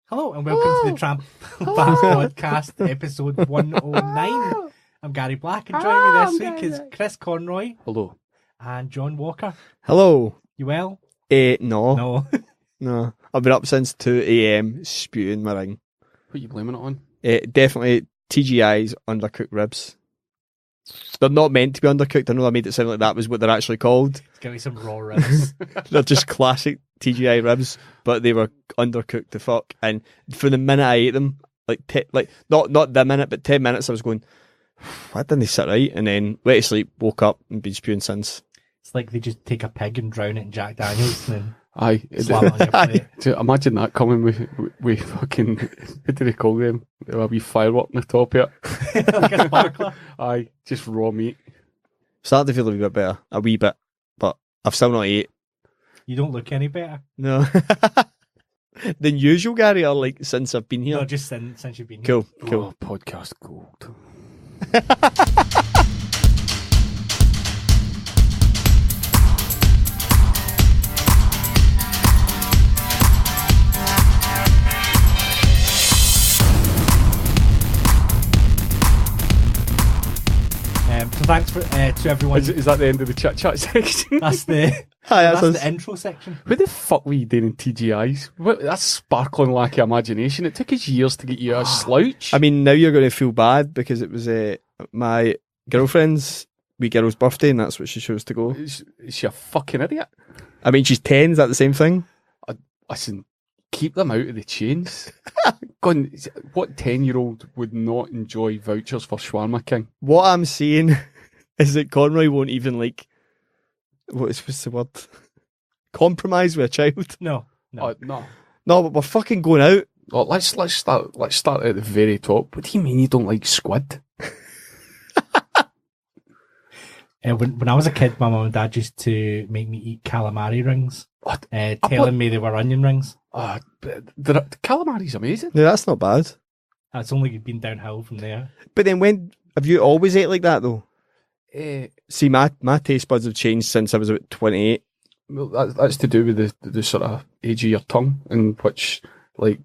Hello and welcome to the Tramp Back Podcast, episode 109. I'm Gary Black and joining me this week is Chris Conroy. Hello. And John Walker. Hello. You well? No. No. No. I've been up since 2 a.m. spewing my ring. What are you blaming it on? Definitely TGI's undercooked ribs. They're not meant to be undercooked. I know I made it sound like that was what they're actually called. It's going to be some raw ribs. They're just classic TGI ribs, but they were undercooked to fuck. And from the minute I ate them, not the minute, but 10 minutes, I was going, why didn't they sit right? And then went to sleep, woke up, and been spewing since. It's like they just take a pig and drown it in Jack Daniels and then Aye. slam it on your plate. Imagine that coming with fucking, what do they call them? A wee firework on the top of it. Like a sparkler. Aye, just raw meat. Started to feel a wee bit better, a wee bit, but I've still not ate. You don't look any better. No. Than usual, Gary, or like since I've been here? No, just since you've been here. Cool. Oh, podcast gold. So thanks to everyone. Is that the end of the chat section? That's the intro section. What the fuck were you doing in TGI's? That's sparkling lack of imagination. It took us years to get you a slouch. I mean, now you're going to feel bad because it was my girlfriend's wee girl's birthday and that's what she chose to go. Is she a fucking idiot? I mean, she's 10, is that the same thing? Listen, keep them out of the chains. God, what 10-year-old would not enjoy vouchers for Shawarma King? What I'm saying is that Conroy won't even what's the word? Compromise with a child. No. No, but we're fucking going out. Oh, let's start at the very top. What do you mean you don't like squid? When I was a kid, my mum and dad used to make me eat calamari rings, telling me they were onion rings. The calamari's amazing. No, that's not bad. It's only been downhill from there. But then have you always ate like that though? See, my taste buds have changed since I was about 28. Well, that's to do with the sort of age of your tongue, in which, like,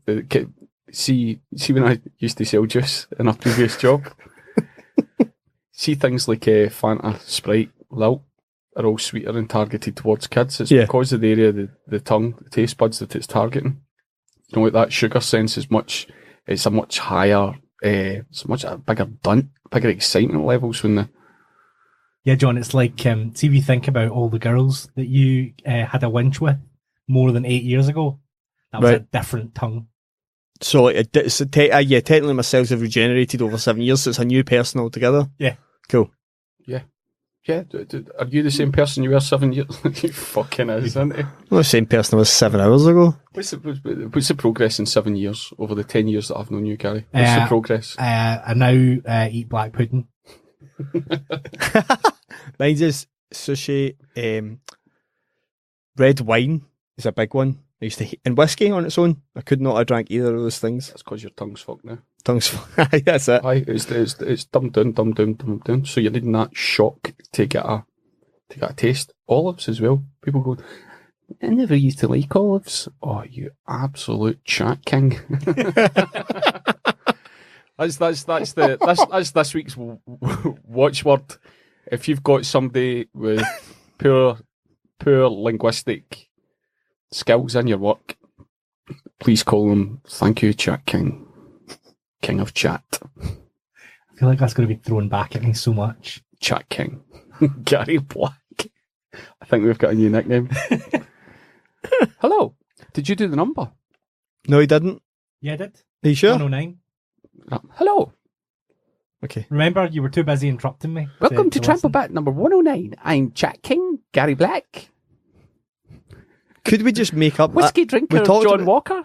see when I used to sell juice in a previous job, see things like Fanta, Sprite, Lilt are all sweeter and targeted towards kids. It's because of the area of the tongue, the taste buds that it's targeting. You know, like that sugar sense it's a much higher, it's a much bigger excitement levels when the... Yeah, John, it's like, see if you think about all the girls that you had a winch with more than 8 years ago, that was a different tongue. So, technically my cells have regenerated over 7 years, so it's a new person altogether. Yeah. Cool. Yeah. Yeah, are you the same person you were 7 years? You fucking is, isn't he? I'm the same person I was 7 hours ago. What's the progress in 7 years over the 10 years that I've known you, Gary? What's the progress? I now eat black pudding. Mine's is sushi. Red wine is a big one. I used to and whiskey on its own. I could not have drank either of those things. That's because your tongue's fucked now. That's it. Aye, it's dumbed down. So you're needing that shock to get a taste. Olives as well. People go, I never used to like olives. Oh, you absolute chat king. That's this week's watchword. If you've got somebody with poor linguistic skills in your work, please call them "Thank you, Chat King, King of Chat." I feel like that's going to be thrown back at me so much. Chat King, Gary Black. I think we've got a new nickname. Hello. Did you do the number? No, he didn't. Yeah, I did. Are you sure? 109. Hello. Okay. Remember, you were too busy interrupting me. Welcome to Trample Bat number 109. I'm Chat King, Gary Black. Could we just make up... Whiskey drinker John Walker?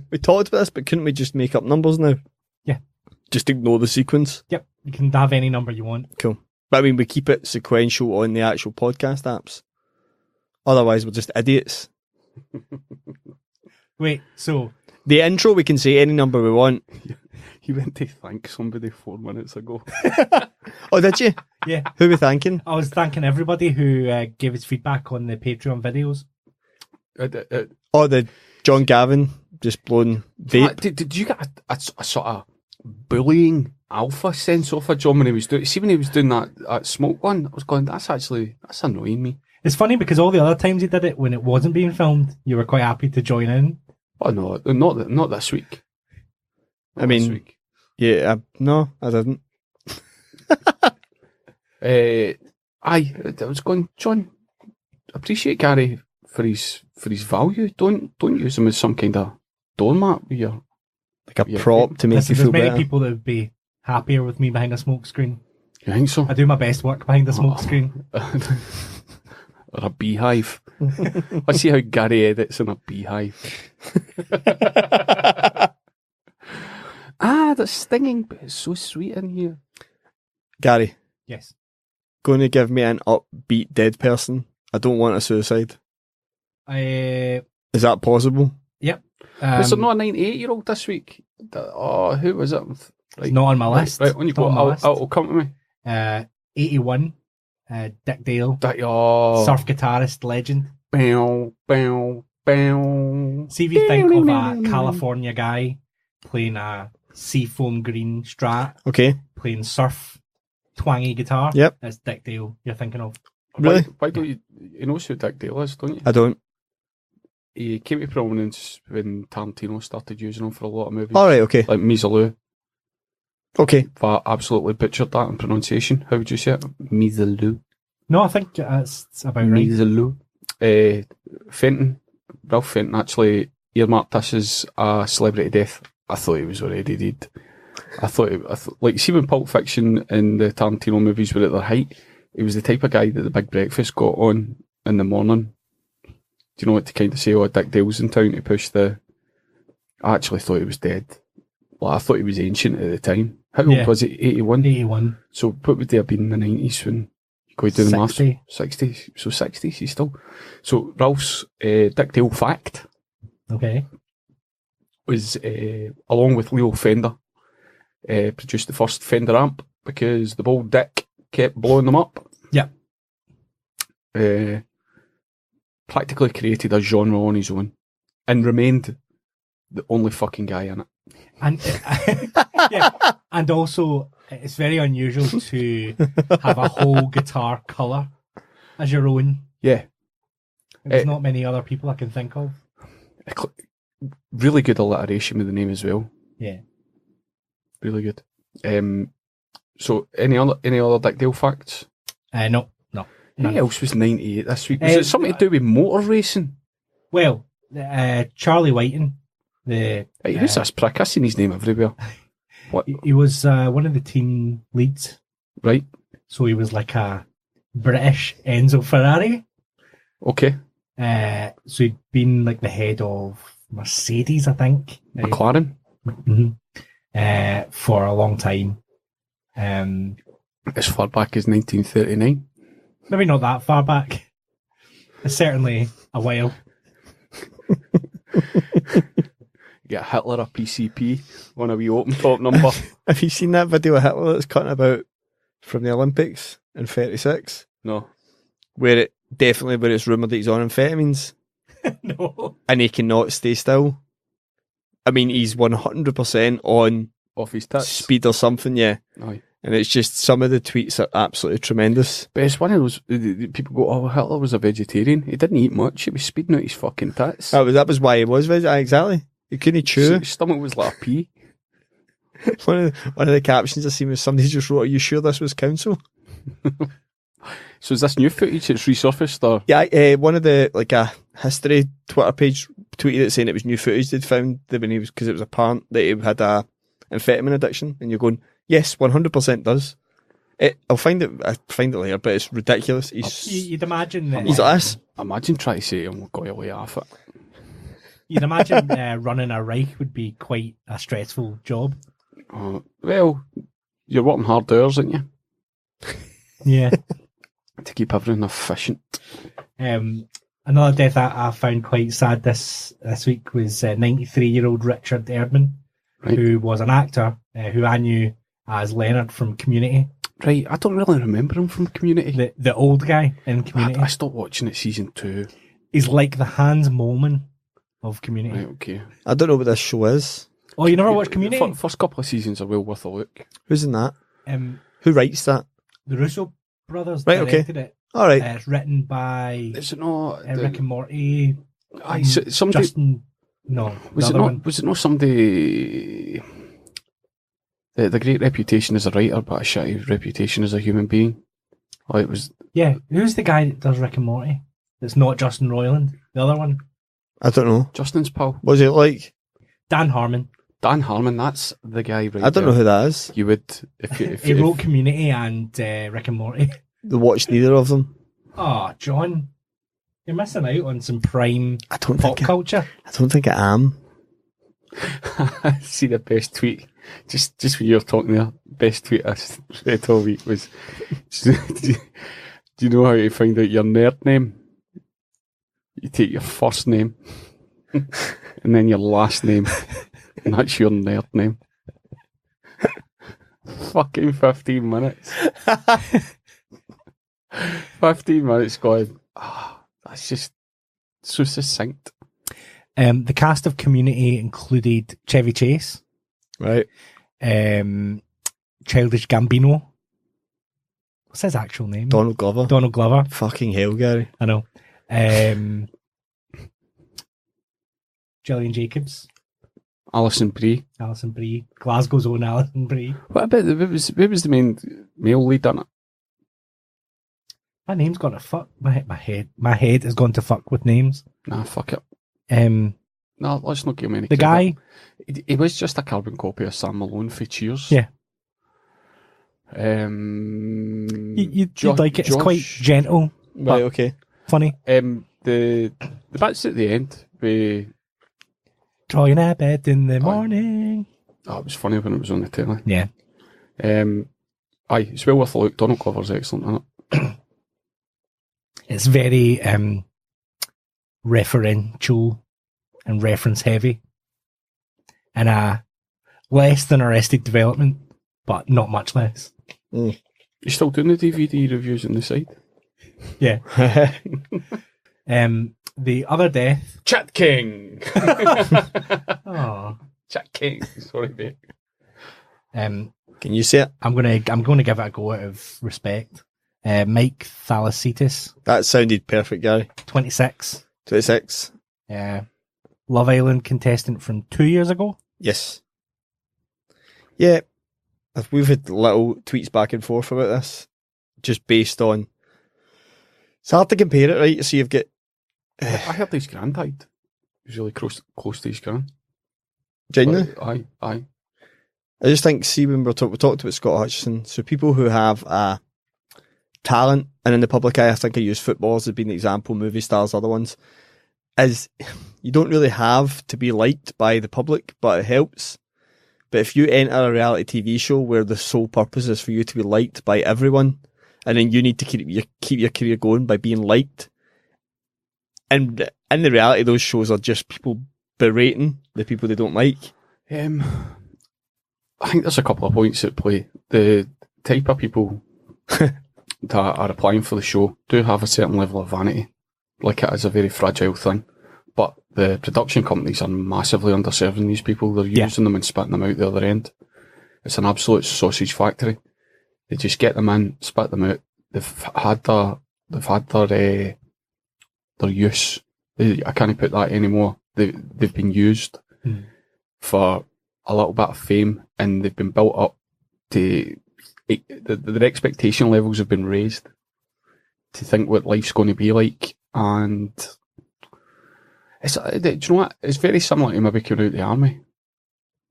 We talked about this, but couldn't we just make up numbers now? Yeah. Just ignore the sequence? Yep. You can have any number you want. Cool. But I mean, we keep it sequential on the actual podcast apps. Otherwise, we're just idiots. Wait, so... The intro, we can say any number we want. You went to thank somebody 4 minutes ago. Oh, did you? Yeah. Who were we thanking? I was thanking everybody who gave us feedback on the Patreon videos. Oh, the John Gavin just blowing So, vape. did you get a sort of bullying alpha sense off of John when he was doing? See, when he was doing that smoke one, I was going, that's annoying me. It's funny because all the other times he did it when it wasn't being filmed, you were quite happy to join in. Oh no, not this week. I mean, this week. Yeah, no, I didn't. I was going, John. Appreciate Gary for his value. Don't use him as some kind of doormat. Like a prop to make Listen, you there's feel many better. people that would be happier with me behind a smoke screen. You think so? I do my best work behind the smoke screen. Or a beehive. Let's see how Gary edits in a beehive. That's stinging, but it's so sweet in here. Gary, Yes. going to give me an upbeat dead person. I don't want a suicide. Is that possible? Yep. Was there not a 98-year-old this week? Who was it? It's not on my list. Right, when you Not go, on my list. it'll come to me. 81. Dick Dale. Surf. Surf guitarist legend. Bow, bow, bow. See if you think of a California guy playing a seafoam green Strat, Okay. playing surf twangy guitar. Yep. That's Dick Dale you're thinking of. Really? Why don't you know who Dick Dale is, don't you? I don't. He came to prominence when Tarantino started using him for a lot of movies. All right, okay. Like Misalou. Okay. If I absolutely butchered that in pronunciation, how would you say it? Misalou. No, I think that's about right. Misalou. Fenton. Ralph Fenton actually earmarked this as a celebrity death. I thought he was already dead. I thought, like, see when Pulp Fiction and the Tarantino movies were at their height, he was the type of guy that the Big Breakfast got on in the morning. Do you know what to kind of say? Oh, Dick Dale's in town to push the... I actually thought he was dead. Well, I thought he was ancient at the time. How old was he? 81? 81. So what would they have been in the 90s when you go do the maths? 60. 60. So 60s, he's still... So Ralph's Dick Dale fact Okay. was, along with Leo Fender, produced the first Fender amp because the bold Dick kept blowing them up. Yep. Practically created a genre on his own and remained the only fucking guy in it. And yeah, and also it's very unusual to have a whole guitar colour as your own. Yeah. There's not many other people I can think of. Really good alliteration with the name as well. Yeah. Really good. So any other Dick Dale facts? No. Who else was 98 this week? Was it something to do with motor racing? Well, Charlie Whiting, Hey, who's this prick? I've seen his name everywhere. What? he was one of the team leads. Right. So he was like a British Enzo Ferrari. Okay. So he'd been like the head of Mercedes, I think. McLaren. For a long time. As far back as 1939. Maybe not that far back. It's certainly a while. Get Hitler a PCP on a wee open top number. Have you seen that video of Hitler that's cutting about from the Olympics in 36? No. Where it's rumoured that he's on amphetamines. No. And he cannot stay still. I mean, he's 100% on Off his tits. speed or something, yeah. Aye. And it's just, some of the tweets are absolutely tremendous. But it's one of those, people go, oh, Hitler was a vegetarian. He didn't eat much. He was speeding out his fucking tits. That was why he was vegetarian, exactly. He couldn't chew. His stomach was like a pea. One of the captions I seen was somebody just wrote, "Are you sure this was council?" So is this new footage that's resurfaced or? Yeah, one of the, like a history Twitter page tweeted it saying it was new footage they'd found that when he was, because it was apparent that he had a amphetamine addiction, and you're going, yes, 100% does. I'll find it later, but it's ridiculous. You'd imagine that. He's like this. Imagine trying to say, I'm going to lay off it. You'd imagine running a Reich would be quite a stressful job. Well, you're working hard hours, aren't you? Yeah. To keep everything efficient. Another death I found quite sad this week was 93-year-old Richard Erdman, Right. who was an actor who I knew as Leonard from Community. Right, I don't really remember him from Community. The old guy in Community. I stopped watching it season 2. He's like the Hans Moleman of Community. Right, okay. I don't know what this show is. Oh, you never watched Community? First couple of seasons are well worth a look. Who's in that? Um, Who writes that? the Russo brothers Right, okay. directed it. All right. It's written by Is it not Rick and Morty. somebody? Justin. No, Was the it other not? one. Was it not somebody? The great reputation as a writer, but a shitty reputation as a human being. Like it was. Yeah, who's the guy that does Rick and Morty? It's not Justin Roiland. The other one, I don't know. Justin's pal. What's it like? Dan Harmon. Dan Harmon, that's the guy, right? I don't know who that is. You would if you. If He you wrote Community and Rick and Morty. The watch neither of them. Oh, John, you're missing out on some prime I don't pop think. culture. I don't think I am. see the best tweet. Just when you were talking there, best tweet I read all week was. Do you know how to find out your nerd name? You take your first name and then your last name, and that's your nerd name. Fucking 15 minutes. 15 minutes going, that's just so succinct. The cast of Community included Chevy Chase, Right. Childish Gambino. What's his actual name? Donald Glover. Donald Glover. Fucking hell, Gary. I know. Gillian Jacobs, Alison Brie. Alison Brie, Glasgow's own Alison Brie. What about who was the main male lead on it? My name's gone to fuck. My head has gone to fuck with names. Nah, fuck it. Um, No, let's not give him any the credit. guy. He was just a carbon copy of Sam Malone for Cheers. Yeah. You'd You'd like it. It's quite gentle, Right, but okay. funny. The bits at the end, Drawing a bed in the morning. it was funny when it was on the telly. Yeah. It's well worth a look. Donald Glover's excellent in it. It's very referential and reference heavy. And less than Arrested Development, but not much less. You still doing the DVD reviews on the side? Yeah. The Other Death. Chat King! Oh. Chat King. Sorry, mate. Can you say it? I'm gonna give it a go out of respect. Mike Thalasitis, That sounded perfect, Gary. 26. 26. Love Island contestant from 2 years ago. Yes. Yeah. We've had little tweets back and forth about this, just based on. It's hard to compare it, right? So you've got. I heard his gran died. He was really close to his gran. Genuinely? Aye. I just think, see, when we talked about Scott Hutchison, so people who have a talent, and in the public eye, I think I use footballers as being an example, movie stars, other ones, is you don't really have to be liked by the public, but it helps. But if you enter a reality TV show where the sole purpose is for you to be liked by everyone, and then you need to keep your career going by being liked, and in the reality, those shows are just people berating the people they don't like. I think there's a couple of points at play. The type of people that are applying for the show do have a certain level of vanity. Like, it is a very fragile thing. But the production companies are massively underserving these people. They're using them and spitting them out the other end. It's an absolute sausage factory. They just get them in, spit them out. They've had their use. I can't put that anymore. They've been used for a little bit of fame, and they've been built up to their expectation levels have been raised to think what life's going to be like, and do you know what? It's very similar to maybe coming out of the army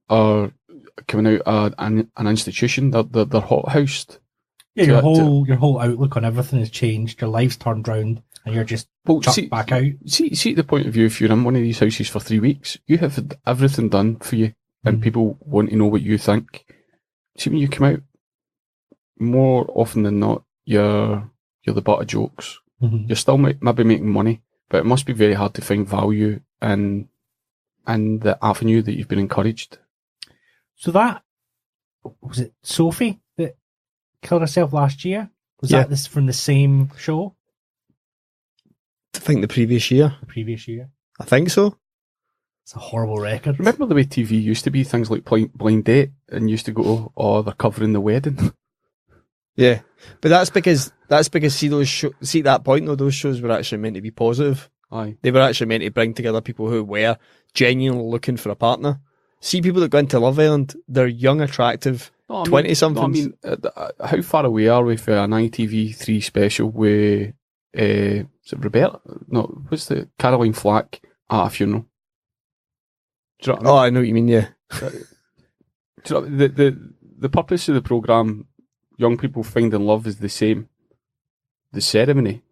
or coming out an institution. They're hothoused. Yeah, your whole outlook on everything has changed. Your life's turned round, and you're just chucked back out. See the point of view. If you're in one of these houses for 3 weeks, you have had everything done for you, and people want to know what you think. See, when you come out, more often than not, you're the butt of jokes. You're still maybe making money, but it must be very hard to find value in the avenue that you've been encouraged. So that was it. Sophie that killed herself last year. Was that this from the same show? I think the previous year. The previous year. I think so. It's a horrible record. Remember the way TV used to be? Things like Blind Date, and used to go, oh, they're covering the wedding. Yeah, but that's because see at that point though, those shows were actually meant to be positive. Aye. They were actually meant to bring together people who were genuinely looking for a partner. See people that go into Love Island, they're young, attractive, 20-somethings. How far away are we from an ITV3 special with, is it Roberta? No, what's the Caroline Flack at a funeral? Do you know what I mean? Oh, I know what you mean, yeah. Do you know, the purpose of the programme, young people finding love, is the same. The ceremony,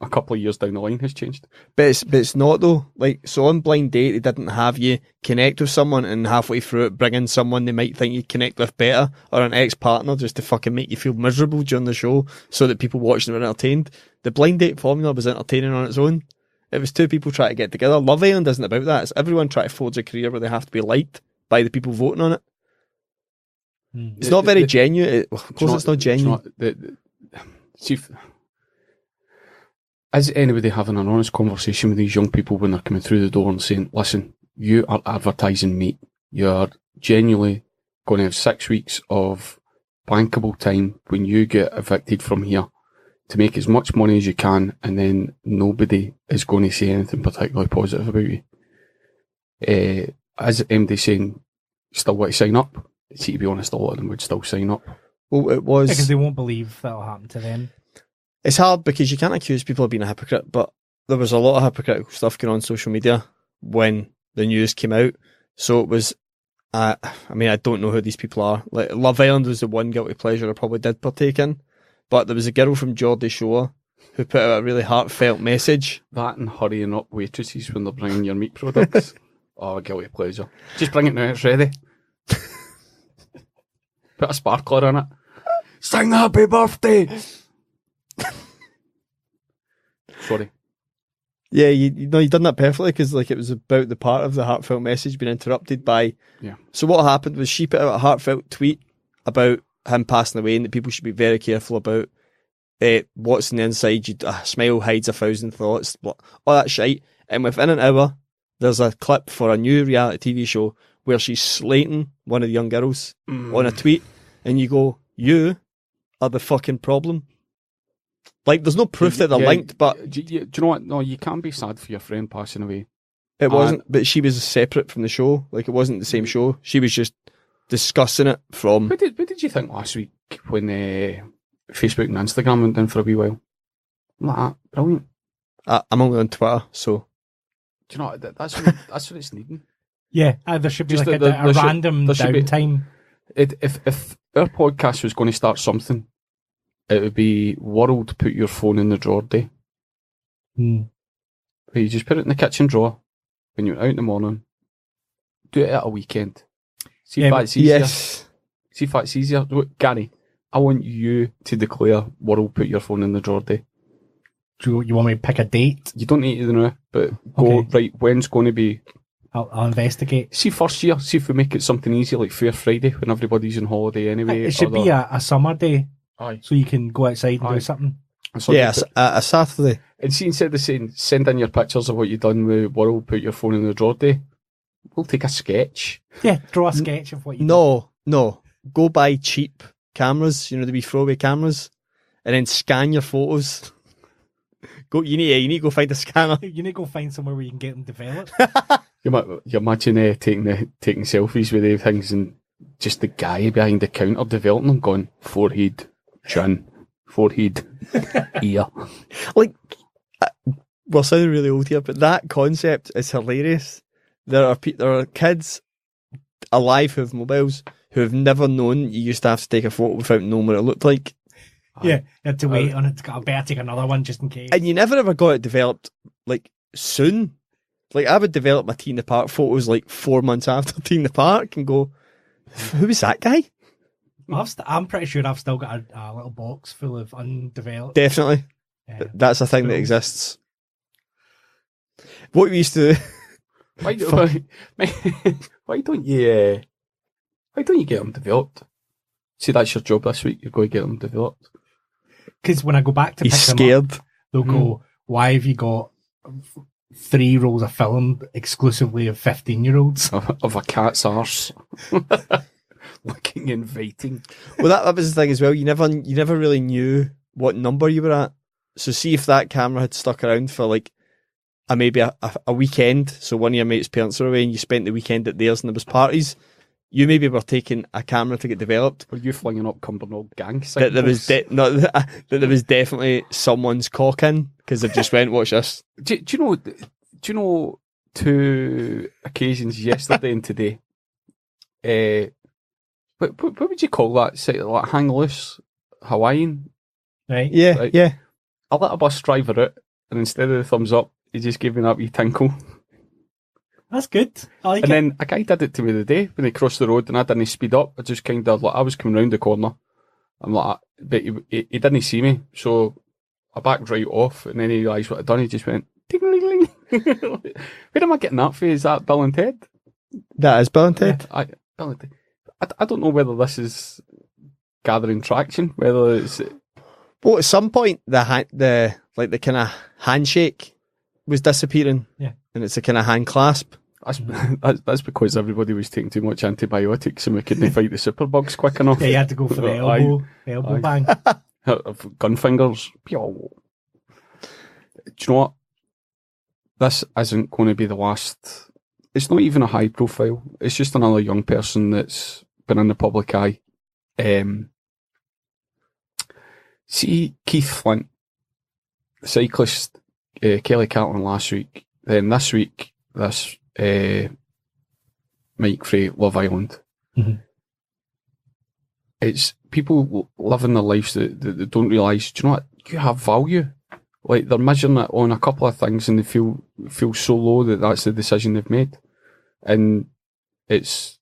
a couple of years down the line, has changed. But it's not though. Like, so on Blind Date, they didn't have you connect with someone and halfway through it bring in someone they might think you'd connect with better, or an ex-partner just to fucking make you feel miserable during the show so that people watching were entertained. The Blind Date formula was entertaining on its own. It was two people trying to get together. Love Island isn't about that. It's everyone trying to forge a career where they have to be liked by the people voting on it. It's not very genuine. Of course, it's not genuine. Is anybody having an honest conversation with these young people when they're coming through the door and saying, listen, you are advertising meat. You're genuinely going to have 6 weeks of bankable time when you get evicted from here to make as much money as you can, and then nobody is going to say anything particularly positive about you. As MD saying, still want to sign up? See, to be honest, a lot of them would still sign up. Well, it was... Because they won't believe that'll happen to them. It's hard because you can't accuse people of being a hypocrite, but there was a lot of hypocritical stuff going on social media when the news came out. So it was, I mean, I don't know who these people are. Like, Love Island was the one guilty pleasure I probably did partake in, but there was a girl from Geordie Shore who put out a really heartfelt message. That and hurrying up waitresses when they're bringing your meat products. Oh, guilty pleasure. Just bring it now, it's ready. Put a sparkler in it. Sing happy birthday! Sorry. Yeah, you done that perfectly, because like, it was about the part of the heartfelt message being interrupted by... Yeah. So what happened was she put out a heartfelt tweet about him passing away and that people should be very careful about what's on the inside. A smile hides 1,000 thoughts, all that shite. And within an hour, there's a clip for a new reality TV show where she's slating one of the young girls on a tweet, and you go, you are the fucking problem. Like, there's no proof that they're linked, but... Do you know what? No, you can't be sad for your friend passing away. It wasn't, but she was separate from the show. Like, it wasn't the same show. She was just discussing it from... What did you think last week when Facebook and Instagram went down for a wee while? Like that, brilliant. I'm only on Twitter, so... Do you know what? That's what it's needing. Yeah, there should be just like a random downtime. If our podcast was going to start something, it would be World Put Your Phone in the Drawer Day. Where you just put it in the kitchen drawer when you're out in the morning. Do it at a weekend. See if it's easier. Yes. See if it's easier. Look, Gary, I want you to declare World Put Your Phone in the Drawer Day. Do you want me to pick a date? You don't need to know, but go, right, when's going to be... I'll investigate. See first year, see if we make it something easy like Fair Friday when everybody's on holiday anyway. It should be a summer day. Aye. So you can go outside and do something. Yeah, a Saturday. And see, instead of saying, send in your pictures of what you've done with World Put Your Phone in the Drawer Day, we'll take a sketch. Yeah, draw a sketch of what you No. Go buy cheap cameras, the wee throwaway cameras, and then scan your photos. You need to go find a scanner. You need to go find somewhere where you can get them developed. You imagine taking selfies with these things and just the guy behind the counter developing them, going forehead, chin, forehead, ear. Like, we're sounding really old here, but that concept is hilarious. There are kids alive who have mobiles who have never known you used to have to take a photo without knowing what it looked like. Yeah, you had to wait on it. I better take another one just in case. And you never ever got it developed, like, soon. Like, I would develop my Tea in the Park photos, like, 4 months after Tea in the Park and go, who was that guy? I'm pretty sure I've still got a little box full of undeveloped. Definitely. That's a thing that exists. What we used to do... Why don't you get them developed? See, that's your job this week. You're going to get them developed. Because when I go back to He's pick scared. them up, they'll go, why have you got 3 rolls of film exclusively of 15-year-olds. Of a cat's arse. Looking inviting. Well, that was the thing as well. You never really knew what number you were at. So see if that camera had stuck around for like maybe a weekend. So one of your mates' parents were away and you spent the weekend at theirs and there was parties. You maybe were taking a camera to get developed. Were you flinging up Cumbernauld gang signals? That there was definitely someone's cock in because they just went, watch this. Do you know 2 occasions yesterday and today? What would you call that? Say, like hang loose, Hawaiian? Right? Yeah, Right. yeah. I let a bus driver out, and instead of the thumbs up, he just gave me that wee tinkle. That's good. I like And it. then a guy did it to me the day when he crossed the road, and I didn't speed up. I just kind of, like, I was coming round the corner. I'm like, but he didn't see me, so I backed right off, and then he realised what I'd done. He just went, ding-a-ling-ling. Where am I getting that for? Is that Bill and Ted? That is Bill and Ted. Bill and Ted. I don't know whether this is gathering traction, whether it's... Well, at some point, the kind of handshake was disappearing. Yeah. And it's a kind of hand clasp. That's because everybody was taking too much antibiotics and we couldn't fight the superbugs quick enough. Yeah, you had to go for the elbow Aye. bang. Gun fingers. Pew. Do you know what? This isn't going to be the last. It's not even a high profile. It's just another young person that's been in the public eye. See Keith Flint, the cyclist, Kelly Catlin last week. Then this week, this Mike Frey, Love Island. Mm-hmm. It's people living their lives that don't realise, do you know what? You have value. Like, they're measuring it on a couple of things and they feel so low that that's the decision they've made. And it's,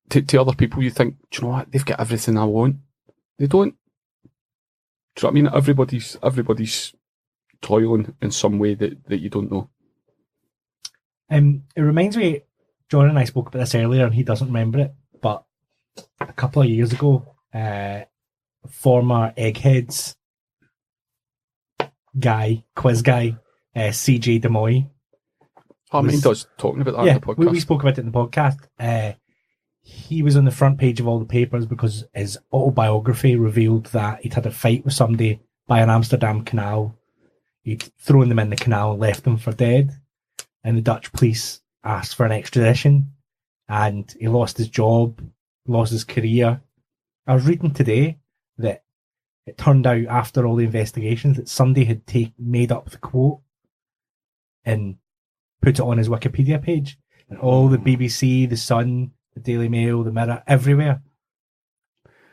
to other people, you think, do you know what? They've got everything I want. They don't. Do you know what I mean? Everybody's toiling in some way that you don't know. It reminds me, John and I spoke about this earlier and he doesn't remember it, but a couple of years ago, former Eggheads quiz guy, CJ Demoy. I mean, does talking about that Yeah, in the podcast. we spoke about it in the podcast. He was on the front page of all the papers because his autobiography revealed that he'd had a fight with somebody by an Amsterdam canal. He'd thrown them in the canal and left them for dead. And the Dutch police asked for an extradition. And he lost his job, lost his career. I was reading today that it turned out after all the investigations that somebody had made up the quote and put it on his Wikipedia page. And all the BBC, the Sun, the Daily Mail, the Mirror, everywhere,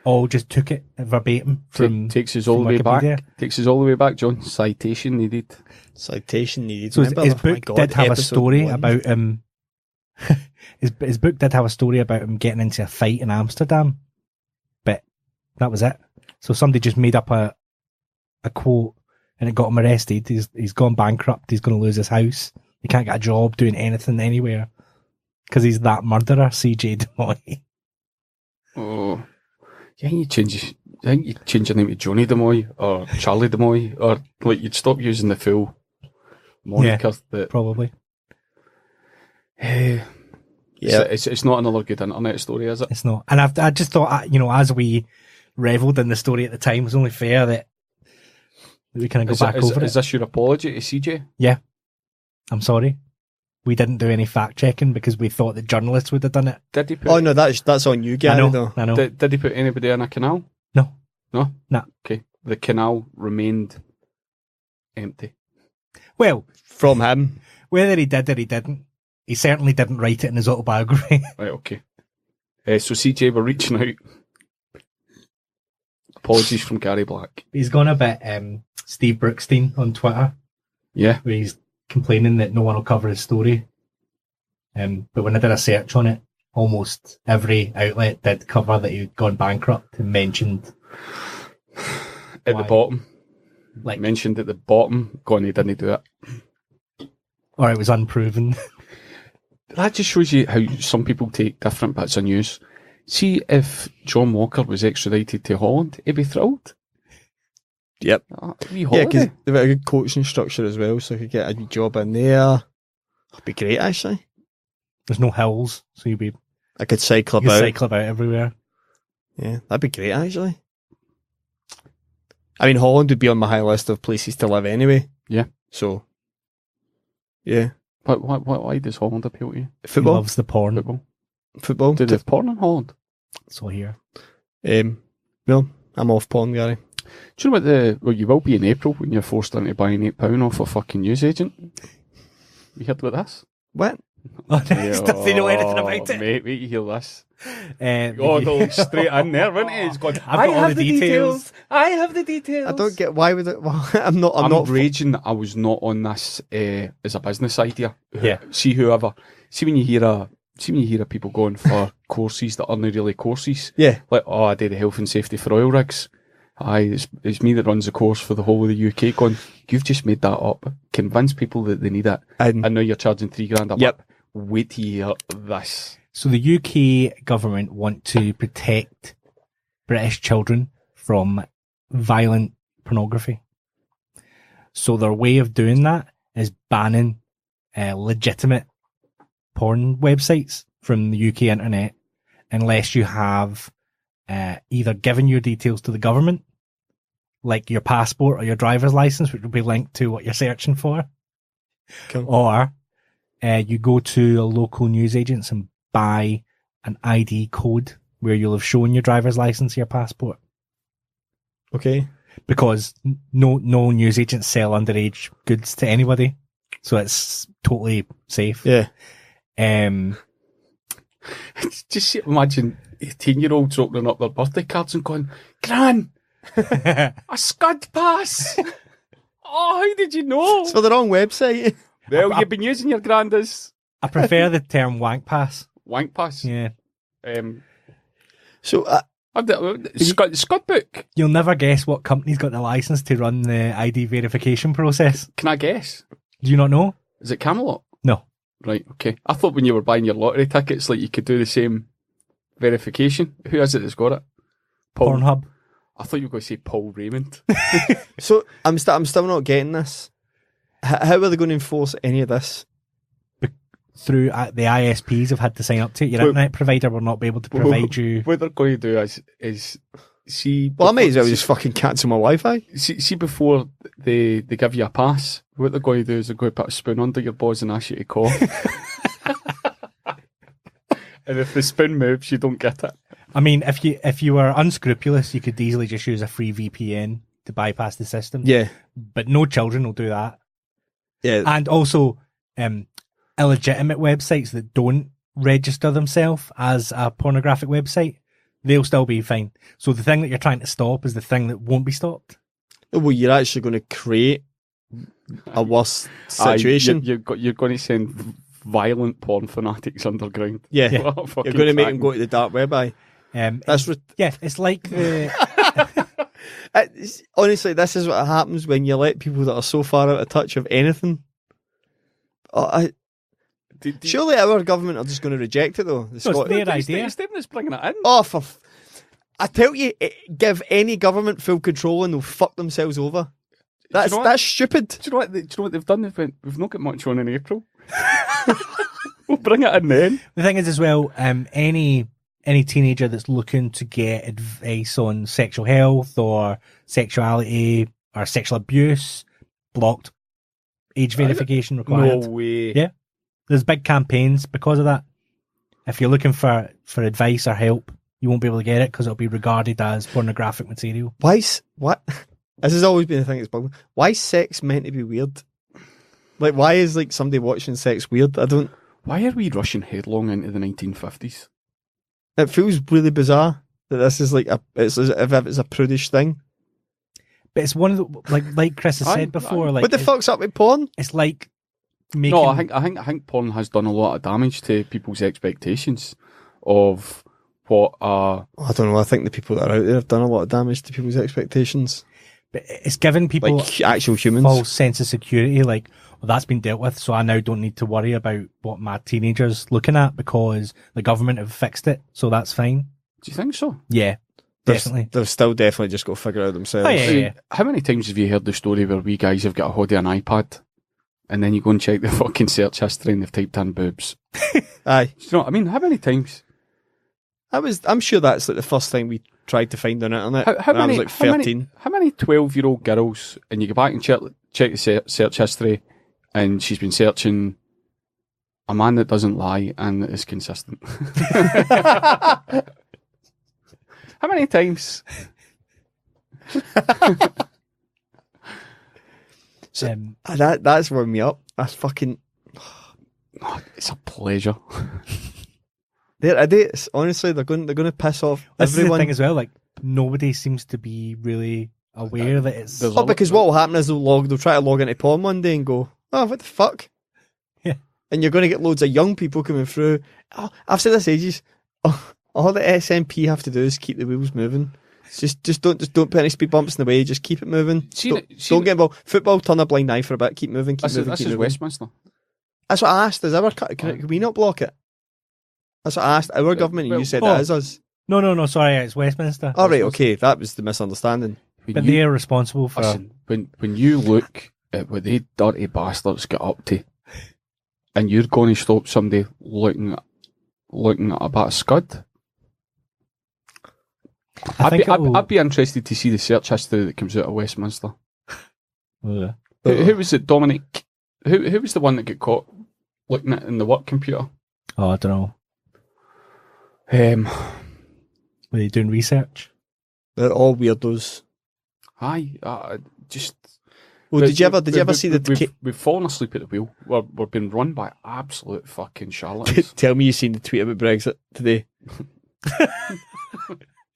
all just took it verbatim from takes us all the way Wikipedia. back. Takes us all the way back, John. Citation needed. Citation needed. So his Remember, book did have a story about him. His book did have a story about him getting into a fight in Amsterdam, but that was it. So somebody just made up a quote and it got him arrested. He's gone bankrupt. He's going to lose his house. He can't get a job doing anything anywhere because he's that murderer, CJ Demoy. Oh, yeah, you change your name to Johnny Demoy or Charlie Demoy, or like you'd stop using the full moniker. That Probably. yeah, it's not another good internet story, is it? It's not. And I just thought, as we revelled in the story at the time, it was only fair that we kind of go back over it. Is this your apology to CJ? Yeah. I'm sorry. We didn't do any fact checking because we thought the journalists would have done it. Did he put? Oh no, that's on you, Gary. Though. I know. Did he put anybody in a canal? No. No. No. Okay. The canal remained empty. Well, From him. whether he did or he didn't, he certainly didn't write it in his autobiography. Right. Okay. So CJ, we're reaching out. Apologies from Gary Black. He's gone a bit Steve Brookstein on Twitter, Yeah. where he's complaining that no one will cover his story. But when I did a search on it, almost every outlet did cover that he'd gone bankrupt and mentioned At why. the bottom. Like, Mentioned at the bottom. Gone, he didn't do it. or it was unproven. That just shows you how some people take different bits of news. See, if John Walker was extradited to Holland, he'd be thrilled. Yep. Wee Yeah, holiday. because they've got a good coaching structure as well, so I could get a wee job in there. That'd be great, actually. There's no hills, so you I could cycle could about. cycle about everywhere. Yeah, that'd be great, actually. I mean, Holland would be on my high list of places to live anyway. Yeah. So, yeah. Why does Holland appeal to you? He Football. loves the porn. Football. Do they have porn in Holland? So here. No, I'm off porn, Gary. Do you know what you will be in April when you're forced into buying £8 off a fucking newsagent? You heard about this? What? Oh, does he know anything about it? Mate, wait, you hear this. Oh, they'll look straight in there, wouldn't he? He's going, I've got all the details. I have the details. I don't get why would it. Well, I'm I'm not raging that I was not on this as a business idea. Yeah. See when you hear of people going for courses that aren't really courses. Yeah. Like, I did the health and safety for oil rigs. Aye, it's me that runs the course for the whole of the UK. Going, you've just made that up. Convince people that they need it, and now you're charging £3,000 a Yep. month. Wait till you hear this. So the UK government want to protect British children from violent pornography. So their way of doing that is banning legitimate porn websites from the UK internet unless you have either given your details to the government, like your passport or your driver's license, which will be linked to what you're searching for, Cool. or you go to a local newsagents and buy an ID code where you'll have shown your driver's license or your passport. Okay. Because no newsagents sell underage goods to anybody, so it's totally safe. Yeah. Just imagine 18-year-olds opening up their birthday cards and going, Gran, a scud pass. Oh, how did you know? It's for the wrong website. Well, you've been using your granda's I prefer the term wank pass. wank pass. Yeah. So, Scud book. You'll never guess what company's got the license to run the ID verification process. Can I guess? Do you not know? Is it Camelot? No. Right, okay. I thought when you were buying your lottery tickets, like you could do the same verification. Who is it that's got it? Pornhub. I thought you were going to say Paul Raymond. so I'm still not getting this. How are they going to enforce any of this? Through the ISPs have had to sign up to it. Your internet provider will not be able to provide you. What they're going to do is see. Well, I may as well just fucking cancel my Wi-Fi. See before they give you a pass. What they're going to do is they're going to put a spoon under your balls and ask you to cough. And if the spoon moves, you don't get it. I mean, if you were unscrupulous, you could easily just use a free VPN to bypass the system. Yeah. But no children will do that. Yeah. And also, illegitimate websites that don't register themselves as a pornographic website, they'll still be fine. So the thing that you're trying to stop is the thing that won't be stopped. Well, you're actually going to create a worse situation. You're going to send violent porn fanatics underground. Yeah. Yeah. You're going to make them go to the dark web. It's like the... Honestly, this is what happens when you let people that are so far out of touch of anything. Surely our government are just going to reject it, though. It's their idea. It's them that's bringing it in. Oh, I tell you, give any government full control and they'll fuck themselves over. That's stupid. Do you know what they've done? They've went, we've not got much on in April. We'll bring it in then. The thing is as well, any teenager that's looking to get advice on sexual health or sexuality or sexual abuse, blocked. Age verification required. No way. Yeah. There's big campaigns because of that. If you're looking for advice or help, you won't be able to get it because it'll be regarded as pornographic material. What? This has always been a thing that's bugging me. Why is sex meant to be weird? Like, why is like somebody watching sex weird? Why are we rushing headlong into the 1950s? It feels really bizarre that this is like it's as if it's a prudish thing. But it's one of the like Chris has said before. Like, what the fuck's up with porn? It's like making. No, I think porn has done a lot of damage to people's expectations of what. I don't know. I think the people that are out there have done a lot of damage to people's expectations. But it's given people like actual humans false sense of security. Like, well, that's been dealt with, so I now don't need to worry about what my teenager's looking at because the government have fixed it, so that's fine. Do you think so? Yeah. definitely. They've still definitely just got to figure it out themselves. Oh, yeah. How many times have you heard the story where we guys have got a hold of an iPad and then you go and check the fucking search history and they've typed in boobs? Aye. Do you know what I mean? How many times? I'm sure that's like the first thing we tried to find on the internet. How when I many, was like 13. How many 12-year-old girls, and you go back and check the search history, and she's been searching a man that doesn't lie and is consistent. How many times? That's warmed me up. That's fucking... Oh, it's a pleasure. Honestly, they're going to piss off This is the everyone. thing as well, like, nobody seems to be really aware that it's... There's Because what will happen is they'll try to log into porn one day and go, oh, what the fuck? Yeah. And you're going to get loads of young people coming through. Oh, I've said this ages. Oh, all the SNP have to do is keep the wheels moving. Just don't put any speed bumps in the way. Just keep it moving. Don't get involved. Football, turn a blind eye for a bit. Keep moving. This is Westminster. That's what I asked. Can we not block it? That's what I asked our government, and you said it is us. No, sorry, it's Westminster. All right, okay, that was the misunderstanding. But they're responsible for... Listen, when you look at what they dirty bastards get up to, and you're going to stop somebody looking at a bit of scud, I'd be interested to see the search history that comes out of Westminster. Yeah. Who was it, Dominic? Who was the one that got caught looking at in the work computer? Oh, I don't know. Um, Were they doing research? They're all weirdos. aye, just. Well, did you ever see the? We've fallen asleep at the wheel. We're being run by absolute fucking charlatans. Tell me you seen the tweet about Brexit today.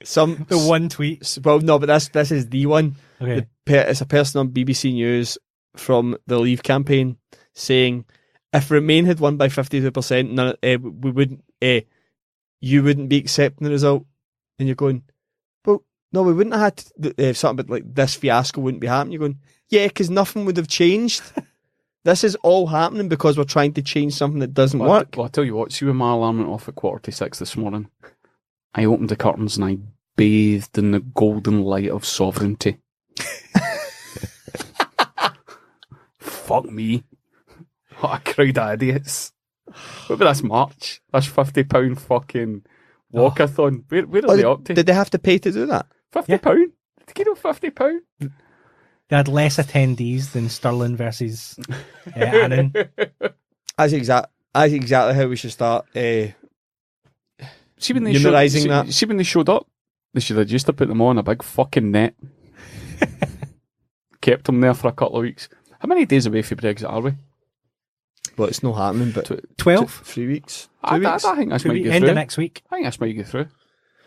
The one tweet. Well, no, but this is the one. Okay. It's a person on BBC News from the Leave campaign saying, if Remain had won by 52%, we wouldn't. You wouldn't be accepting the result, and you're going, well, no, we wouldn't have had something about like this fiasco wouldn't be happening. You're going, yeah, because nothing would have changed. This is all happening because we're trying to change something that doesn't work. Well, I tell you what, see when my alarm went off at 5:45 this morning, I opened the curtains and I bathed in the golden light of sovereignty. Fuck me. What a crowd of idiots. Maybe that's March. That's £50 fucking walkathon. Where are they up to? Did they have to pay to do that? £50? Did you know £50? They had less attendees than Stirling versus Annan. That's exactly how we should start See when they numerising that. See when they showed up, they should have just put them on a big fucking net. Kept them there for a couple of weeks. How many days away from Brexit are we? Well, it's not happening, but 12? 3 weeks. 2 I weeks. think that's might get End through. of next week. I think that's might get through.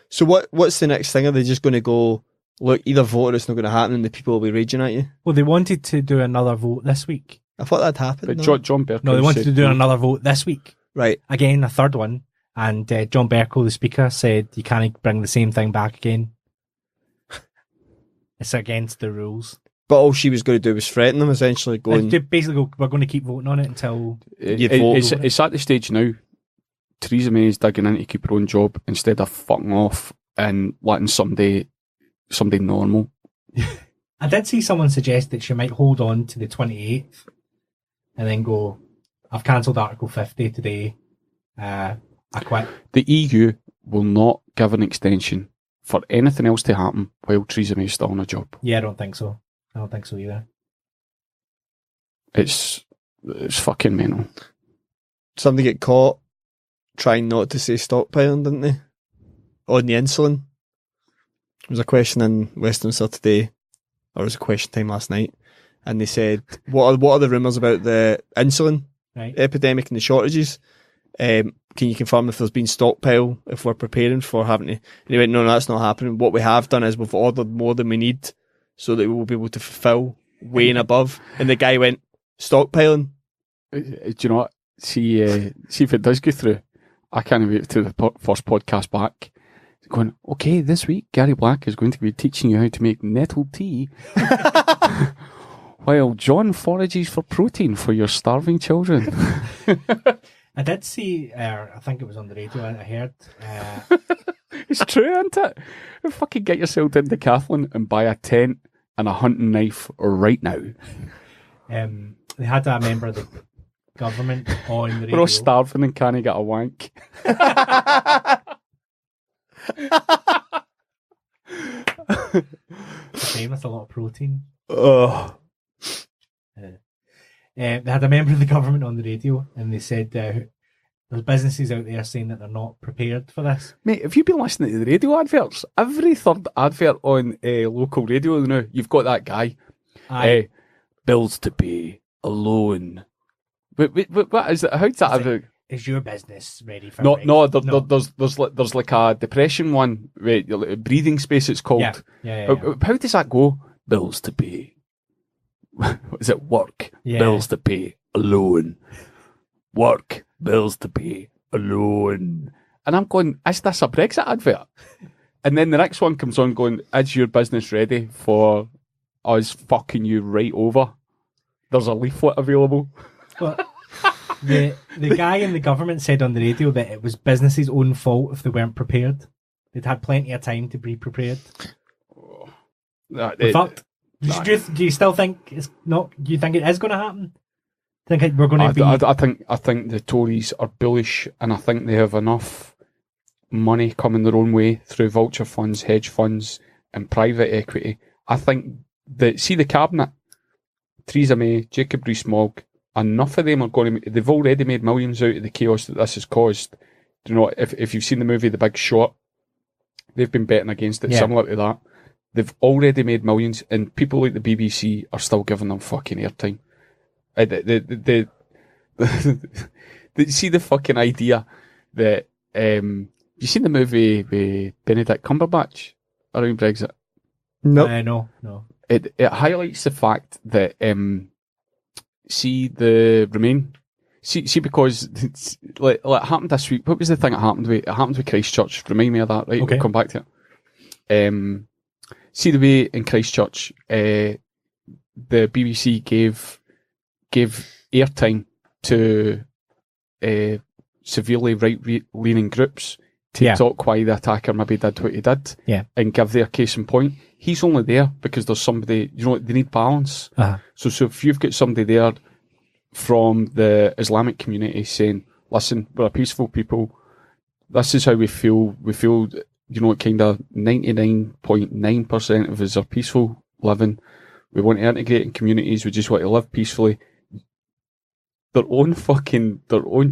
So what's the next thing? Are they just going to go, look, either vote or it's not going to happen and the people will be raging at you? Well, they wanted to do another vote this week. I thought that'd happen. But no? John Bercow No, they wanted said to do no. another vote this week. Right. Again, a third one. And John Bercow, the speaker, said you can't bring the same thing back again. It's against the rules. But all she was going to do was threaten them, essentially, going... They basically go, we're going to keep voting on it until... It's at the stage now, Theresa May is digging in to keep her own job instead of fucking off and letting somebody normal. I did see someone suggest that she might hold on to the 28th and then go, I've cancelled Article 50 today. I quit. The EU will not give an extension for anything else to happen while Theresa May is still on a job. Yeah, I don't think so. I don't think so either. It's fucking mental. Somebody get caught trying not to say stockpiling, didn't they? On the insulin. There was a question in Westminster today, or it was a question time last night, and they said, what are the rumours about the insulin epidemic and the shortages? Can you confirm if there's been stockpile, if we're preparing for having to... And he went, no, that's not happening. What we have done is we've ordered more than we need so that we will be able to fulfil way and above. And the guy went, stockpiling? Do you know what? See if it does go through. I can't wait to the first podcast back. Going, okay, this week Gary Black is going to be teaching you how to make nettle tea while John forages for protein for your starving children. I did see, I think it was on the radio, I heard... It's true, isn't it? Fucking get yourself into Decathlon and buy a tent and a hunting knife right now. They had a member of the government on the radio. We're all starving and can't get a wank. Same, that's a lot of protein. Oh. They had a member of the government on the radio, and they said there's businesses out there saying that they're not prepared for this. Mate, have you been listening to the radio adverts? Every third advert on local radio now, you've got that guy. Bills to pay, a loan. What is it? How's that? Is your business ready for there's like a depression one, right, breathing space it's called. Yeah. How does that go? Bills to pay. What is it? Work. Yeah. Bills to pay. A loan. Work. Bills to pay. A loan. And I'm going, is this a Brexit advert? And then the next one comes on going, is your business ready for us fucking you right over? There's a leaflet available. Well, the guy in the government said on the radio that it was businesses' own fault if they weren't prepared. They'd had plenty of time to be prepared. Fucked. Do you still think it's not? Do you think it is going to happen? Think we're going to be? I think the Tories are bullish, and I think they have enough money coming their own way through vulture funds, hedge funds, and private equity. I think that the cabinet, Theresa May, Jacob Rees-Mogg, enough of them are going to. They've already made millions out of the chaos that this has caused. You know, if you've seen the movie The Big Short, they've been betting against it, similar to that. They've already made millions, and people like the BBC are still giving them fucking airtime. See the fucking idea that you seen the movie with Benedict Cumberbatch around Brexit? No. It highlights the fact that see the Remain. See because it's, like happened this week. What was the thing that happened with? It happened with Christchurch. Remind me of that, right? Okay. We'll come back to it. See the way in Christchurch, the BBC gave airtime to severely right-leaning groups to talk why the attacker maybe did what he did, and give their case in point. He's only there because there's somebody, they need balance. Uh-huh. So if you've got somebody there from the Islamic community saying, listen, we're a peaceful people, this is how we feel, kind of 99.9% of us are peaceful living, we want to integrate in communities, we just want to live peacefully. Their own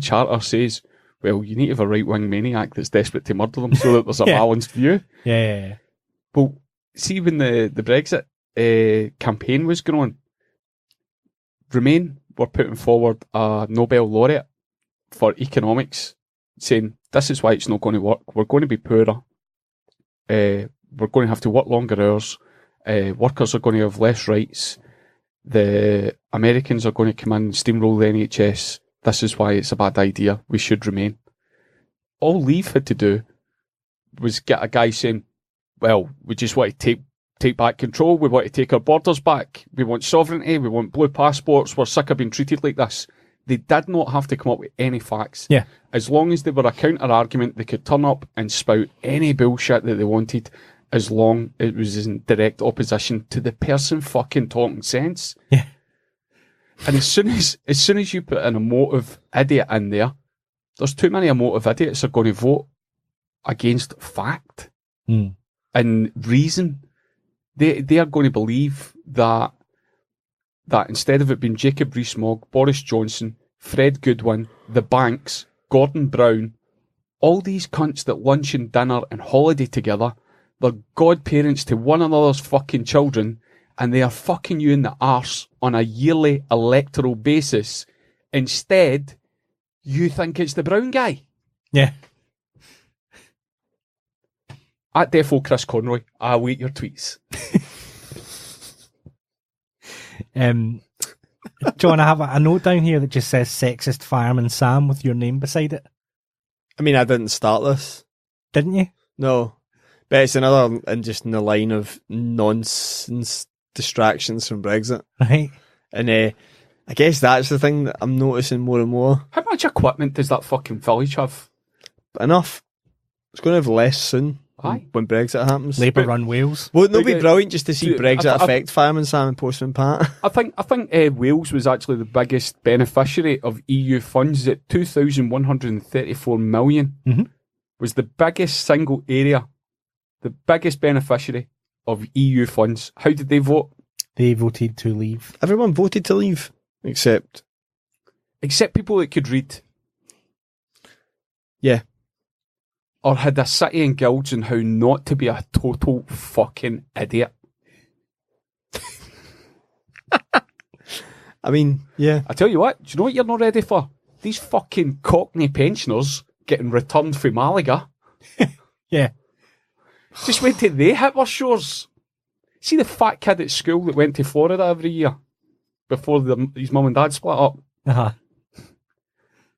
charter says, well, you need to have a right-wing maniac that's desperate to murder them so that there's a balanced view. Yeah. Well, see when the Brexit campaign was going on, Remain were putting forward a Nobel laureate for economics, saying, this is why it's not going to work. We're going to be poorer. We're going to have to work longer hours. Workers are going to have less rights. The Americans are going to come in and steamroll the NHS. This is why it's a bad idea. We should remain. All Leave had to do was get a guy saying, well, we just want to take back control. We want to take our borders back. We want sovereignty. We want blue passports. We're sick of being treated like this. They did not have to come up with any facts. Yeah. As long as they were a counter-argument, they could turn up and spout any bullshit that they wanted, as long as it was in direct opposition to the person fucking talking sense. Yeah. And as soon as you put an emotive idiot in there's too many emotive idiots that are going to vote against fact and reason. They are going to believe that instead of it being Jacob Rees-Mogg, Boris Johnson, Fred Goodwin, the banks, Gordon Brown, all these cunts that lunch and dinner and holiday together, they're godparents to one another's fucking children, and they are fucking you in the arse on a yearly electoral basis. Instead, you think it's the brown guy. Yeah. At Defo Chris Conroy, I await your tweets. John, I have a note down here that just says sexist fireman Sam with your name beside it. I mean, I didn't start this. Didn't you? No. But it's another, and just in the line of nonsense distractions from Brexit. Right. And I guess that's the thing that I'm noticing more and more. How much equipment does that fucking village have? But enough. It's going to have less soon. Aye. when Brexit happens. Labour run Wales. Wouldn't it be But, brilliant just to see dude, Brexit I- affect Fireman Sam and Postman Pat? I think Wales was actually the biggest beneficiary of EU funds at 2,134 million. Mhm. Was the biggest single area, the biggest beneficiary of EU funds. How did they vote? They voted to leave. Everyone voted to leave, except People that could read. Yeah. Or had a city and guilds on how not to be a total fucking idiot. I mean, yeah. I tell you what, do you know what you're not ready for? These fucking Cockney pensioners getting returned from Malaga. Yeah. Just wait till they hit our shores. See the fat kid at school that went to Florida every year before his mum and dad split up? Uh-huh.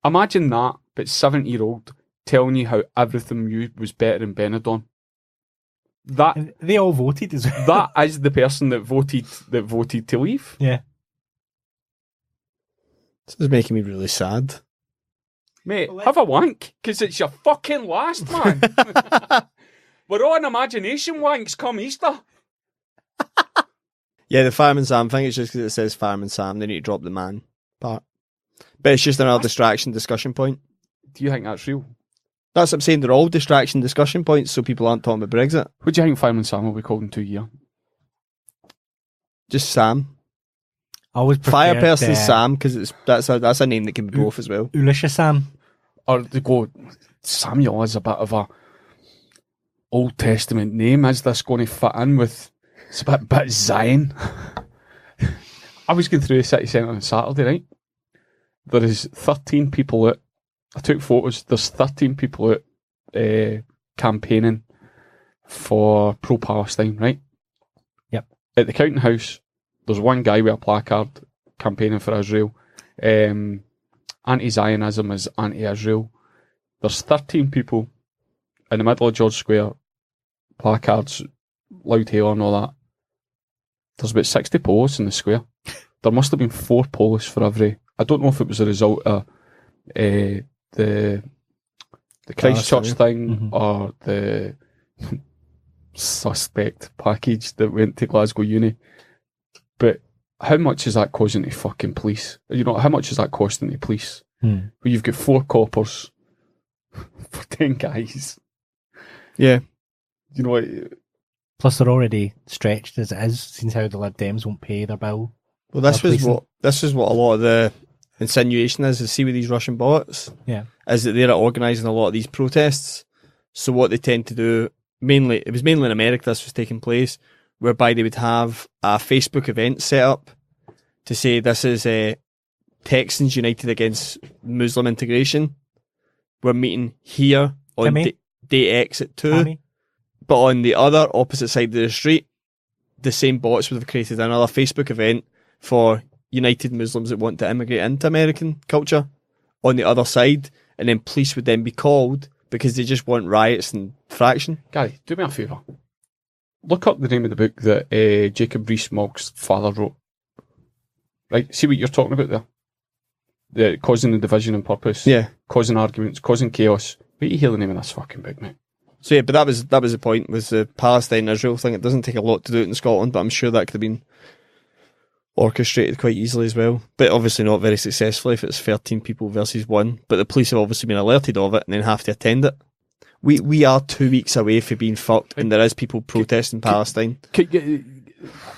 Imagine that, but 70-year-old telling you how everything was better in Benidorm. That And they all voted as well. that is the person that voted to leave. Yeah. This is making me really sad. Mate, have a wank, because it's your fucking last, man. We're on imagination wanks come Easter. Yeah, the Fireman Sam thing, it's just because it says Fireman Sam, they need to drop the man part. But it's just another distraction discussion point. Do you think that's real? That's what I'm saying, they're all distraction discussion points so people aren't talking about Brexit. What do you think Fireman Sam will be called in 2 years? Just Sam. I always Fire preferred, person Sam, because that's a name that can be both as well. Ulisha Sam. Or they go, Samuel is a bit of a Old Testament name. Is this going to fit in with... It's a bit Zion. I was going through the city centre on Saturday, right? There is 13 people out. I took photos. There's 13 people out campaigning for pro-Palestine, right? Yep. At the counting house, there's one guy with a placard campaigning for Israel. Anti-Zionism is anti-Israel. There's 13 people in the middle of George Square, placards, loud hail and all that. There's about 60 police in the square. There must have been 4 police for every... I don't know if it was a result of the Christchurch thing or the suspect package that went to Glasgow Uni. But how much is that causing to fucking police? You know, how much is that costing to police? Where you've got 4 coppers for 10 guys. Yeah. You know, Plus, they're already stretched as it is, since how the Lib Dems won't pay their bill. Well, this is what a lot of the insinuation is see with these Russian bots. Yeah. Is that they're organising a lot of these protests. So what they tend to do, it was mainly in America this was taking place, whereby they would have a Facebook event set up to say this is Texans United against Muslim integration. We're meeting here on day X at 2. Tammy? But on the other opposite side of the street, the same bots would have created another Facebook event for United Muslims that want to immigrate into American culture on the other side, and then police would then be called because they just want riots and fraction. Gary, do me a favour. Look up the name of the book that Jacob Rees-Mogg's father wrote. Right, see what you're talking about there? The causing the division and purpose. Yeah. Causing arguments, causing chaos. Wait till you hear the name of this fucking book, mate. So yeah, but that was the point, was the Palestine-Israel thing. It doesn't take a lot to do it in Scotland, but I'm sure that could have been orchestrated quite easily as well. But obviously not very successfully if it's 13 people versus 1. But the police have obviously been alerted of it and then have to attend it. We are 2 weeks away from being fucked, and there is people protesting Palestine.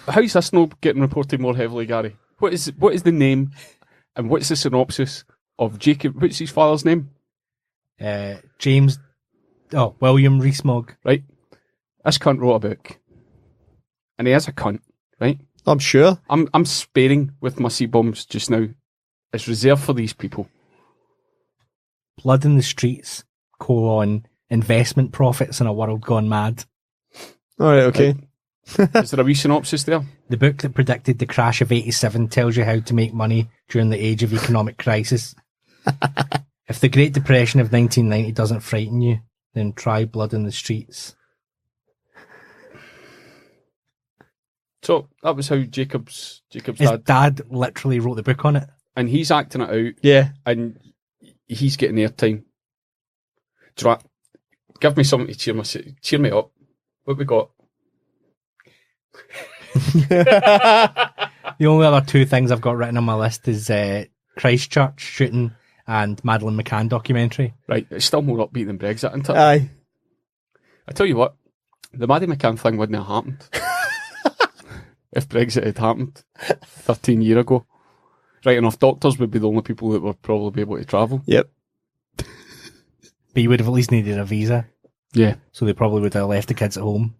How's this not getting reported more heavily, Gary? What is the name and what's the synopsis of Jacob? What's his father's name? William Rees-Mogg. Right. This cunt wrote a book. And he is a cunt, right? I'm sure. I'm sparing with my C-bombs just now. It's reserved for these people. Blood in the Streets, investment profits in a world gone mad. Alright, okay. Is there a wee synopsis there? The book that predicted the crash of 87 tells you how to make money during the age of economic crisis. If the Great Depression of 1990 doesn't frighten you, then try Blood in the Streets. So that was how Jacob's His dad literally wrote the book on it. And he's acting it out. Yeah. And he's getting airtime. Do you know what? Give me something to cheer me up. What we got? The only other two things I've got written on my list is Christchurch shooting and Madeleine McCann documentary. Right, it's still more upbeat than Brexit, isn't it? Aye. I tell you what, the Maddie McCann thing wouldn't have happened if Brexit had happened 13 years ago. Right enough, doctors would be the only people that would probably be able to travel. Yep. But you would have at least needed a visa. Yeah. So they probably would have left the kids at home.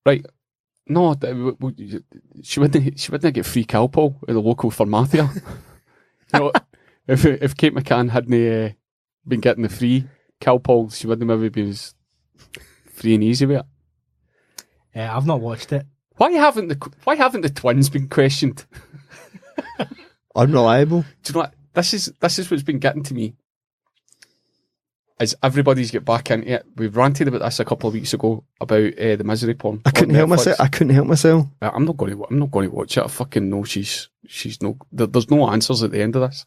Right. No, she wouldn't get free Calpol at the local pharmacia. You know, if Kate McCann hadn't been getting the free Calpol, she wouldn't maybe been as free and easy with it. I've not watched it. Why haven't the twins been questioned? Unreliable. Do you know what? This is what's been getting to me. As everybody's get back into it, we've ranted about this a couple of weeks ago about the misery porn. I couldn't help myself. I'm not going to watch it. I fucking know she's no. There's no answers at the end of this.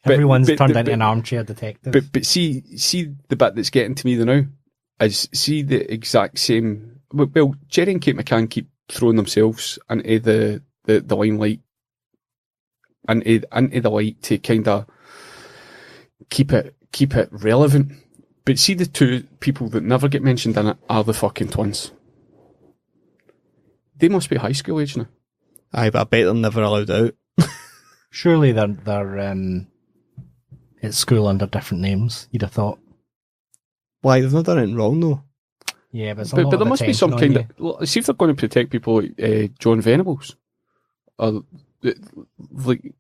Everyone's turned into an armchair detective. But see the bit that's getting to me now is see the exact same. Well, Jerry and Kate McCann keep throwing themselves into the limelight, into the light to kind of keep it relevant. But see, the two people that never get mentioned in it are the fucking twins. They must be high school age now. Aye, but I bet they're never allowed out. Surely they're at school under different names, you'd have thought. Why, they've not done anything wrong though. Yeah, but there must be some kind of... Well, see if they're going to protect people like John Venables. Like,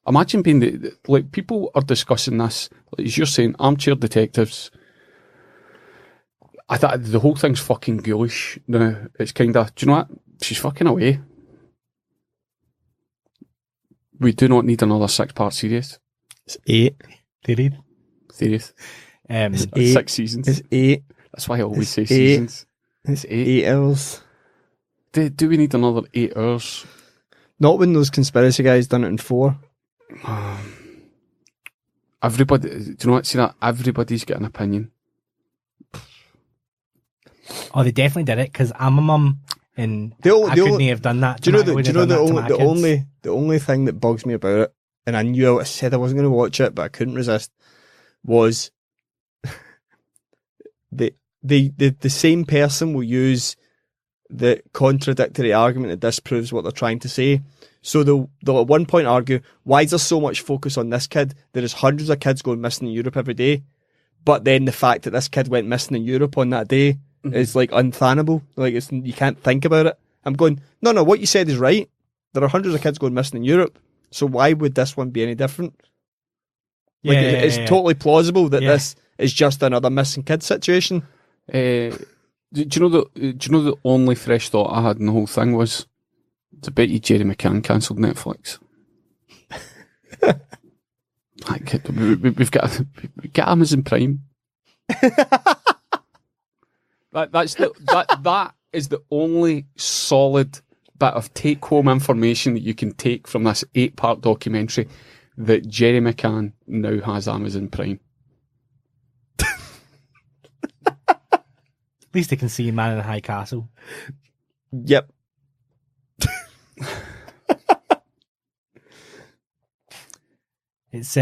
imagine being like, people are discussing this, like, as you're saying, armchair detectives. I thought the whole thing's fucking ghoulish now. It's kind of, do you know what? She's fucking away. We do not need another 6-part series. It's 8. Series. It's 8. 6 seasons. It's 8. That's why I always say 8. seasons. It's 8 hours. Do we need another 8 hours? Not when those conspiracy guys done it in 4. Everybody, do you know what? See that? Everybody's got an opinion. Oh, they definitely did it because I'm a mum and I couldn't have done that. Do you know the only thing that bugs me about it, and I knew I said I wasn't going to watch it, but I couldn't resist, was the same person will use the contradictory argument that disproves what they're trying to say. So they'll at one point argue, why is there so much focus on this kid? There is hundreds of kids going missing in Europe every day. But then the fact that this kid went missing in Europe on that day is like unthannable. Like, you can't think about it. I'm going, no, what you said is right. There are hundreds of kids going missing in Europe. So why would this one be any different? It's totally plausible that this is just another missing kid situation. Do you know the only fresh thought I had in the whole thing was, it's a bet you Jerry McCann cancelled Netflix. We've got Amazon Prime. That is the only solid bit of take-home information that you can take from this 8-part documentary, that Jerry McCann now has Amazon Prime. At least they can see Man in the High Castle. Yep. It's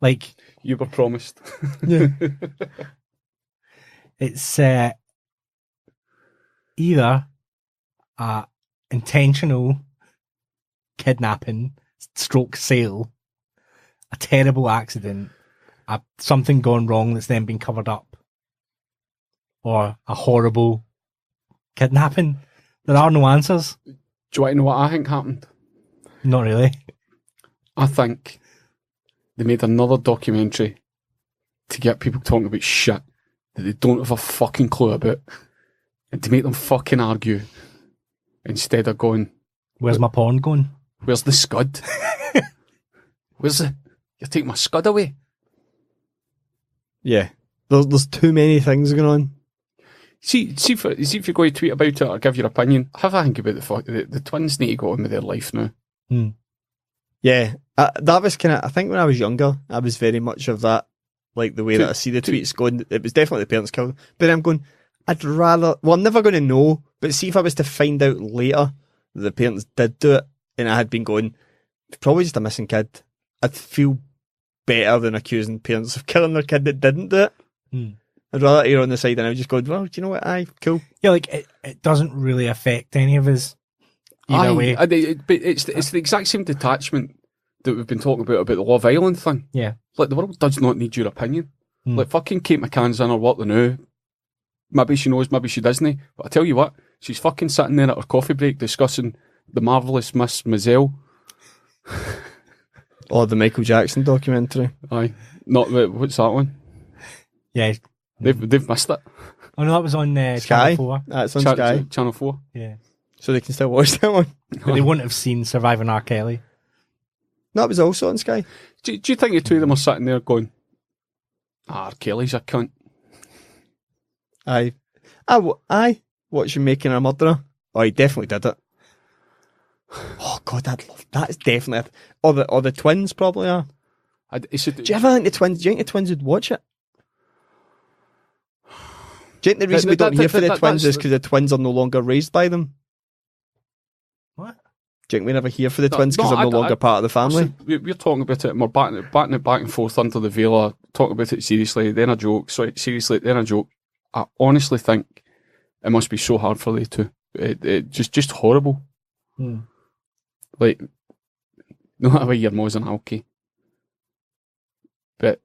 like you were promised. Yeah. It's either a intentional kidnapping, stroke sale, a terrible accident, something gone wrong that's then been covered up, or a horrible kidnapping. There are no answers. Do you want to know what I think happened? Not really. I think they made another documentary to get people talking about shit that they don't have a fucking clue about, and to make them fucking argue instead of going, where's my porn going? Where's the scud? You're taking my scud away. Yeah. There's too many things going on. See if you're going to tweet about it or give your opinion, have a think about the twins need to go on with their life now. Yeah. That was kind of, I think when I was younger, I was very much of that like the way that I see the tweets going, it was definitely the parents killed them. But I'm going, I'd rather, well, I'm never going to know, but see if I was to find out later that the parents did do it, and I had been going, it's probably just a missing kid, I'd feel better than accusing parents of killing their kid that didn't do it. I'd rather err on the side, and I would just go, well, do you know what, aye, cool. Yeah, like, it doesn't really affect any of us either way. But it's the exact same detachment that we've been talking about the Love Island thing. Yeah. Like, the world does not need your opinion. Like, fucking Kate McCann's in or what they know. Maybe she knows, maybe she doesn't. But I tell you what, she's fucking sitting there at her coffee break discussing the marvellous Miss Maisel. Or the Michael Jackson documentary. Aye. Not, what's that one? Yeah. They've missed it. Oh no, that was on Sky? Channel 4. That's on Sky. Channel 4. Yeah. So they can still watch that one. But they wouldn't have seen Surviving R. Kelly. That was also on Sky. Do you think the two of them are sitting there going, R. Kelly's a cunt? Aye. What's you making a murderer? Oh, he definitely did it. Oh God, that is definitely it. Or the twins probably are. Do you ever think the twins? Do you think the twins would watch it? Do you think the reason we don't hear from the twins is because the twins are no longer raised by them? What? Do you think we never hear from the twins because they're no longer part of the family? We're talking about it and we're batting it back and forth under the veil, talking about it seriously, then a joke, seriously, then a joke. I honestly think it must be so hard for they two. It just horrible. Like, no matter what your mom's an alky, but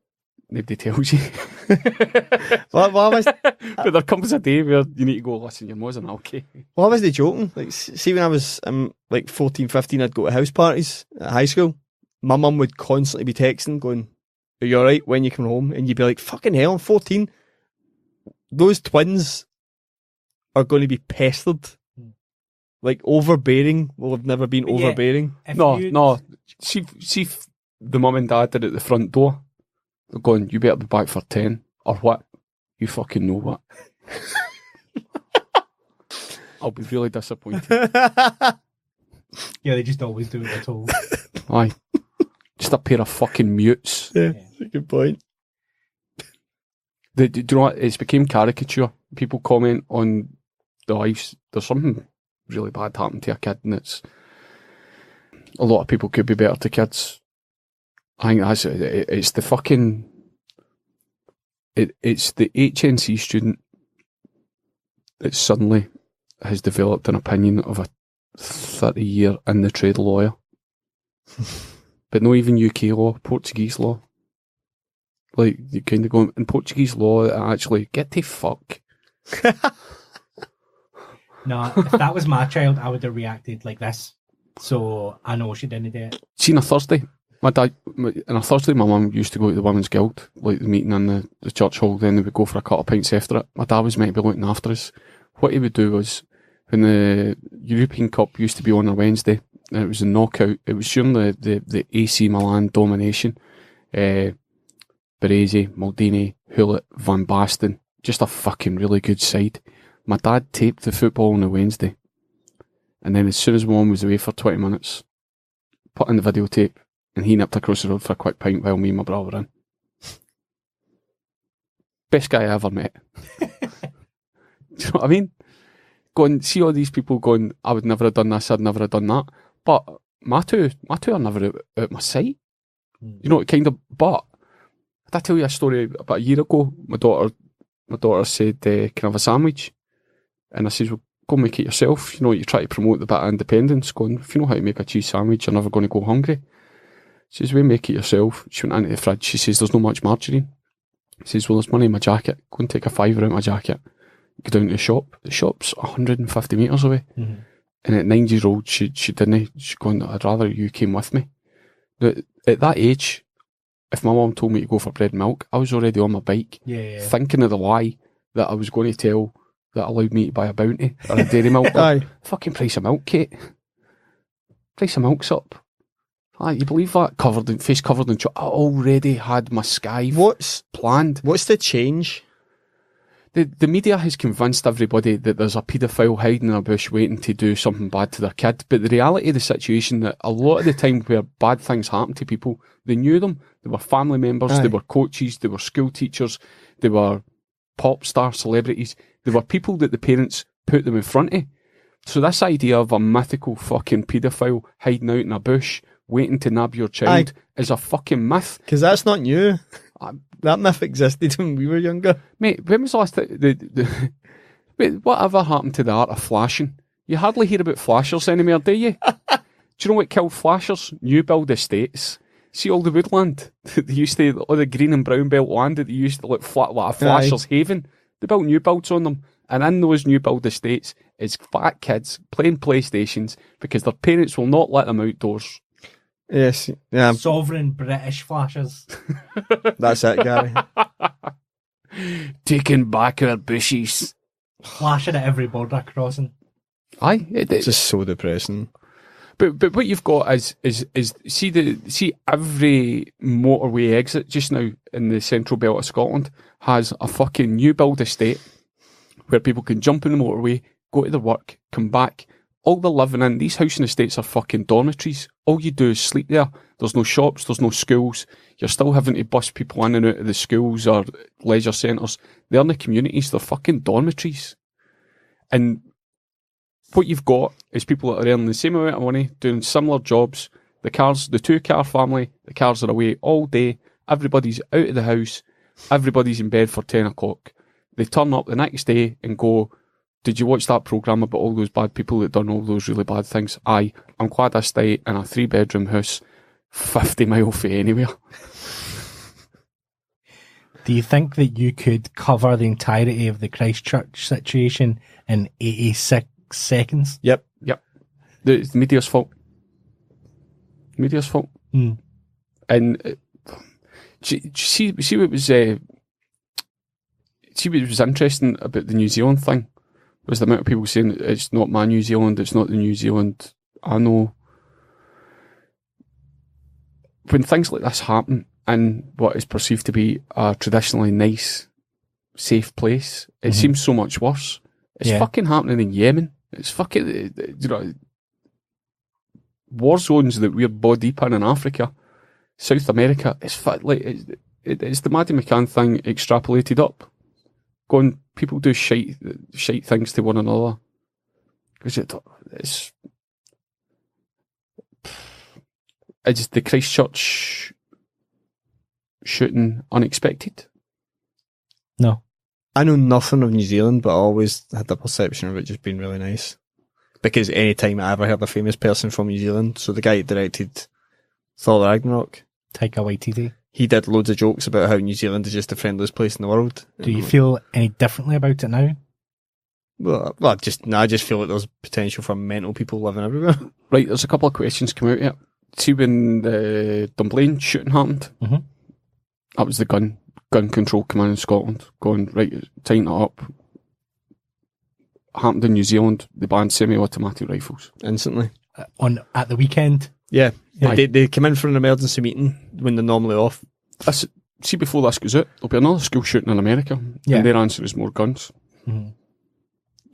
nobody tells you. What was? But there comes a day where you need to go, listen, your mom's an alky. What was they joking? Like, see, when I was like 14, 15, I'd go to house parties at high school. My mum would constantly be texting, going, "Are you alright when you come home?" And you'd be like, "Fucking hell, I'm 14. Those twins are going to be pestered." Like, overbearing will have never been overbearing. No. See, the mum and dad are at the front door. They're going, you better be back for 10. Or what? You fucking know what. I'll be really disappointed. Yeah, they just always do it at all. Aye. Just a pair of fucking mutes. Yeah, that's a good point. Do you know what? It's became caricature. People comment on the lives. There's something really bad happened to a kid, and it's a lot of people could be better to kids. I think it's the fucking it's the HNC student that suddenly has developed an opinion of a 30-year in the trade lawyer, but not even UK law, Portuguese law. Like, you kind of go in Portuguese law, actually get to fuck. No, if that was my child, I would have reacted like this. So I know she didn't do it. See, on a Thursday, my mum used to go to the Women's Guild, like the meeting in the church hall, then they would go for a couple of pints after it. My dad was meant to be looking after us. What he would do was, when the European Cup used to be on a Wednesday, and it was a knockout, it was during the AC Milan domination, Baresi, Maldini, Hullet, Van Basten, just a fucking really good side. My dad taped the football on a Wednesday, and then as soon as my mum was away for 20 minutes, put in the videotape, and he nipped across the road for a quick pint while me and my brother were in. Best guy I ever met. Do you know what I mean? Going, see all these people going, I would never have done this, I'd never have done that. But my two are never out my sight. You know, kind of, but did I tell you a story about a year ago? My daughter said, can I have a sandwich? And I says, well, go make it yourself. You know, you try to promote the bit of independence, going, if you know how to make a cheese sandwich, you're never going to go hungry. She says, well, make it yourself. She went into the fridge. She says, there's not much margarine. She says, well, there's money in my jacket. Go and take a £5 out of my jacket. Go down to the shop. The shop's 150 metres away. Mm-hmm. And at 9 years old, she didn't. She's going, I'd rather you came with me. But at that age, if my mum told me to go for bread and milk, I was already on my bike, thinking of the lie that I was going to tell that allowed me to buy a Bounty or a Dairy Milk. Aye. Fucking price of milk, Kate. Price of milk's up. Aye, you believe that? Face covered in chocolate. I already had my sky planned. What's the change? the media has convinced everybody that there's a paedophile hiding in a bush waiting to do something bad to their kid. But the reality of the situation, that a lot of the time where bad things happen to people, they knew them. They were family members, Aye. they were coaches, they were school teachers, they were pop star celebrities. They were people that the parents put them in front of. So this idea of a mythical fucking paedophile hiding out in a bush waiting to nab your child is a fucking myth. Because that's not new. That myth existed when we were younger. Mate, when was the last time... Wait, whatever happened to the art of flashing? You hardly hear about flashers anymore, do you? Do you know what killed flashers? New build estates. See all the woodland? They used to... All the green and brown belt land that they used to look flat like a flasher's haven. They built new builds on them. And in those new build estates is fat kids playing PlayStations because their parents will not let them outdoors. Yes, yeah. Sovereign British flashes. That's it, Gary. Taking back our bushes. Flashing at every border crossing. Aye, It's just so depressing. But what you've got is see every motorway exit just now in the central belt of Scotland has a fucking new build estate where people can jump in the motorway, go to their work, come back. All they're living in, these housing estates are fucking dormitories. All you do is sleep there. There's no shops, there's no schools. You're still having to bus people in and out of the schools or leisure centres. They're in the communities, they're fucking dormitories. And what you've got is people that are earning the same amount of money, doing similar jobs. The 2-car family, the cars are away all day. Everybody's out of the house. Everybody's in bed for 10 o'clock. They turn up the next day and go, did you watch that programme about all those bad people that done all those really bad things? Aye, I'm glad I stay in a 3-bedroom house 50 mile from anywhere. Do you think that you could cover the entirety of the Christchurch situation in 86 seconds? Yep. The media's fault. Media's fault. Mm. And see what was interesting about the New Zealand thing was the amount of people saying it's not my New Zealand, it's not the New Zealand I know. When things like this happen in what is perceived to be a traditionally nice, safe place, it seems so much worse. It's fucking happening in Yemen. It's fucking, war zones that we're body deep in Africa, South America. It's it's the Maddie McCann thing extrapolated up. Going, people do shite things to one another. Is the Christchurch shooting unexpected? No. I know nothing of New Zealand, but I always had the perception of it just being really nice. Because any time I ever heard a famous person from New Zealand, so the guy that directed Thor Ragnarok, Taika Waititi. he did loads of jokes about how New Zealand is just the friendliest place in the world. Do you feel any differently about it now? Well, I just feel like there's potential for mental people living everywhere. Right, there's a couple of questions come out here. See when the Dunblane shooting happened? Mhm. That was the gun control command in Scotland going, right, tighten it up. Happened in New Zealand, they banned semi-automatic rifles. Instantly. At the weekend? Yeah. Yeah. They come in for an emergency meeting when they're normally off. See, before this goes out, there'll be another school shooting in America, Yeah. and their answer is more guns. Mhm.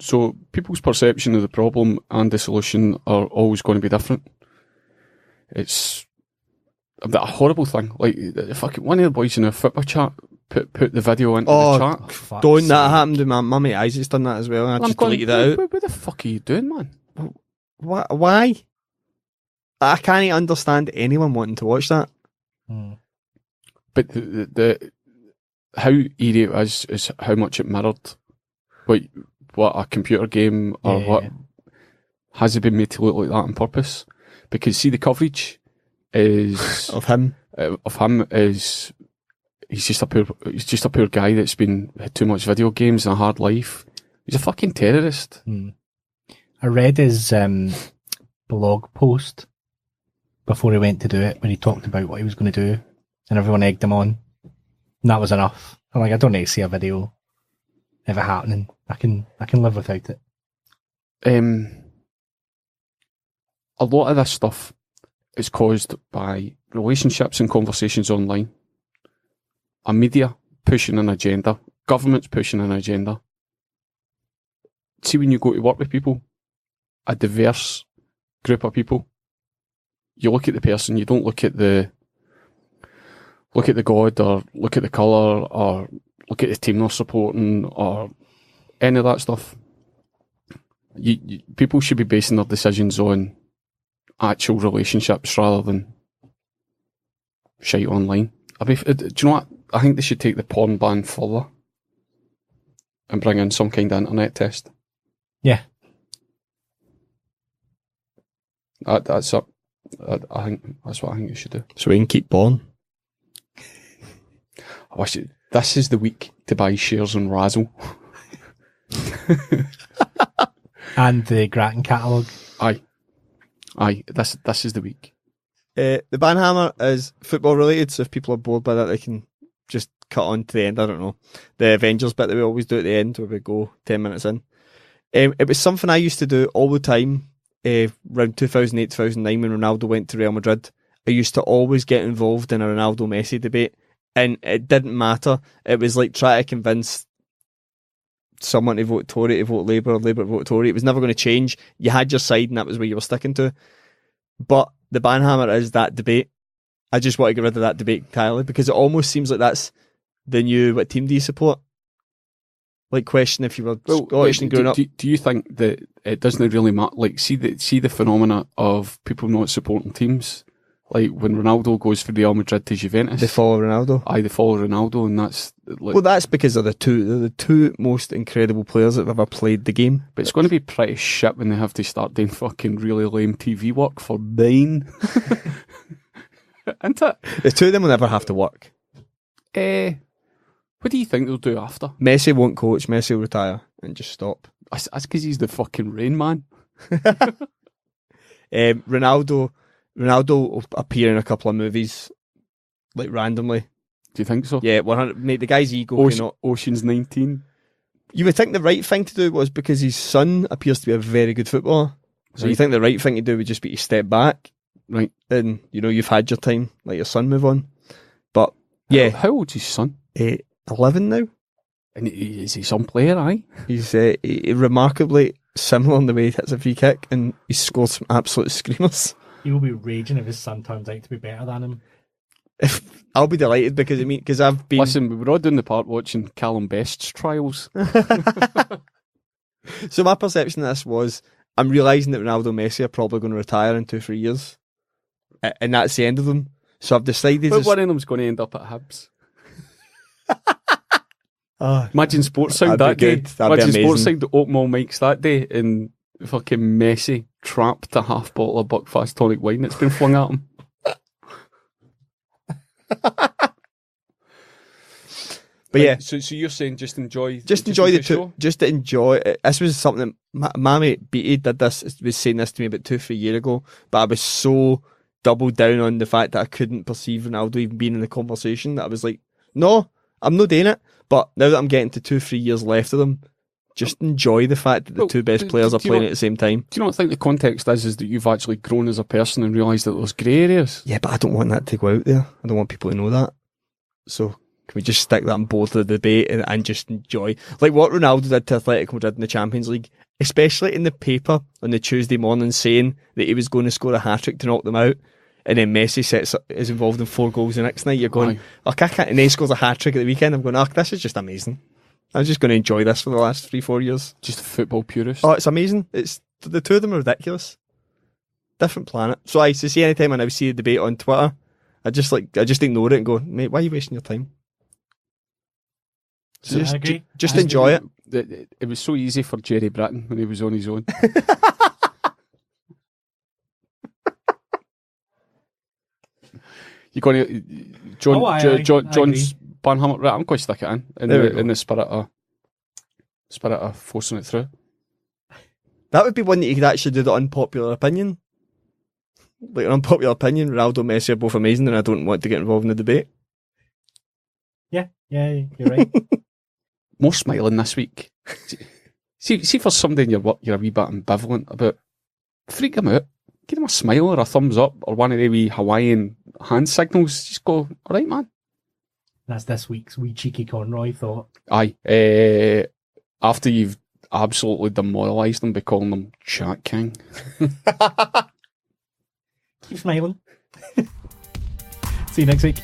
So people's perception of the problem and the solution are always going to be different. It's a horrible thing. Like, fucking one of the boys in a football chat put the video into the chat. Fuck's Don't that sake. happened to my mummy Isaac's done that as well, and I just deleted that out. What the fuck are you doing, man? Why? I can't understand anyone wanting to watch that. Mm. But the how eerie it is how much it mirrored what a computer game or what has it been made to look like that on purpose? Because see, the coverage is Of him. Is he's just a poor guy that's had too much video games and a hard life. He's a fucking terrorist. Mm. I read his blog post before he went to do it, when he talked about what he was going to do, and everyone egged him on. And that was enough. I'm like, I don't need to see a video of it happening. I can live without it. A lot of this stuff is caused by relationships and conversations online, a media pushing an agenda government's pushing an agenda. See, when you go to work with people, a diverse group of people, you look at the person, you don't look at the god, or look at the colour, or look at the team they're supporting, or any of that stuff. People should be basing their decisions on actual relationships rather than shite online. Do you know what? I think they should take the porn ban further and bring in some kind of internet test. Yeah. That's up. I think that's what I think you should do. So we can keep porn. I wish this is the week to buy shares in Razzle. And the Grattan catalogue. Aye. This is the week. The Banhammer is football related, so if people are bored by that, they can just cut on to the end. I don't know. The Avengers bit that we always do at the end, where we go 10 minutes in. It was something I used to do all the time around 2008, 2009 when Ronaldo went to Real Madrid. I used to always get involved in a Ronaldo-Messi debate, and it didn't matter. It was like trying to convince someone to vote Tory to vote Labour, or Labour to vote Tory. It was never going to change. You had your side, and that was where you were sticking to. But the Banhammer is that debate. I just want to get rid of that debate entirely, because it almost seems like that's the new, what team do you support? Like, question if you were Scottish and growing up. Do you think that it doesn't really matter? Like, see the phenomena of people not supporting teams. Like, when Ronaldo goes from Real Madrid to Juventus, They follow Ronaldo. they follow Ronaldo, and that's like. Well, that's because they're the two most incredible players that have ever played the game. But it's going to be pretty shit when they have to start doing fucking really lame TV work for Bain. Isn't it? The two of them will never have to work. What do you think they'll do after? Messi won't coach. Messi will retire and just stop. That's because he's the fucking Rain Man. Ronaldo will appear in a couple of movies, like randomly. Do you think so? Yeah, 100. Mate, the guy's ego cannot. Ocean's 19. You would think the right thing to do was, because his son appears to be a very good footballer. So you think the right thing to do would just be to step back, right? And you've had your time, let your son move on. But yeah, How old's his son? 11 now. And is he some player? Aye. He's remarkably similar in the way he hits a free kick, and he scored some absolute screamers. He will be raging if his son turns out to be better than him. I'll be delighted, because I've been. Listen, we were all doing the part watching Callum Best's trials. So my perception of this was, I'm realising that Ronaldo and Messi are probably going to retire in 2-3 years, and that's the end of them. So I've decided. But one of them's going to end up at Hibs. Oh, Imagine Sports Sound that day. Imagine Sports Sound, the open all mics that day, and fucking Messi trapped a half bottle of Buckfast tonic wine that's been flung at him. But yeah, so you're saying just enjoy the two, show? just to enjoy it. This was something that my mate Beatty was saying this to me about 2-3 years ago, but I was so doubled down on the fact that I couldn't perceive Ronaldo even being in the conversation that I was like, no, I'm not doing it. But now that I'm getting to 2-3 years left of them, just enjoy the fact that the two best players are playing at the same time. Do you not think the context is that you've actually grown as a person and realised that there's grey areas? Yeah, but I don't want that to go out there. I don't want people to know that. So can we just stick that on both of the debate and just enjoy? Like what Ronaldo did to Atletico Madrid in the Champions League, especially in the paper on the Tuesday morning saying that he was going to score a hat-trick to knock them out. And then Messi is involved in 4 goals the next night. You're going, I can't. And then he scores a hat-trick at the weekend. I'm going, this is just amazing. I'm just going to enjoy this for the last 3-4 years. Just a football purist. Oh, it's amazing. It's the two of them are ridiculous. Different planet. So I used to see anytime I now see a debate on Twitter, I just ignore it and go, mate, why are you wasting your time? So just enjoy it. It was so easy for Jerry Britton when he was on his own. You're going to John's Banhammer. Right, I'm going to stick it in the spirit of forcing it through. That would be one that you could actually do the unpopular opinion. Like an unpopular opinion, Ronaldo and Messi are both amazing, and I don't want to get involved in the debate. Yeah, you're right. More smiling this week. See for somebody in your work you're a wee bit ambivalent about, freak them out. Give them a smile or a thumbs up or one of the wee Hawaiian hand signals. Just go, all right, man. That's this week's wee cheeky Conroy thought. Aye. After you've absolutely demoralised them by calling them Chat King. Keep smiling. See you next week.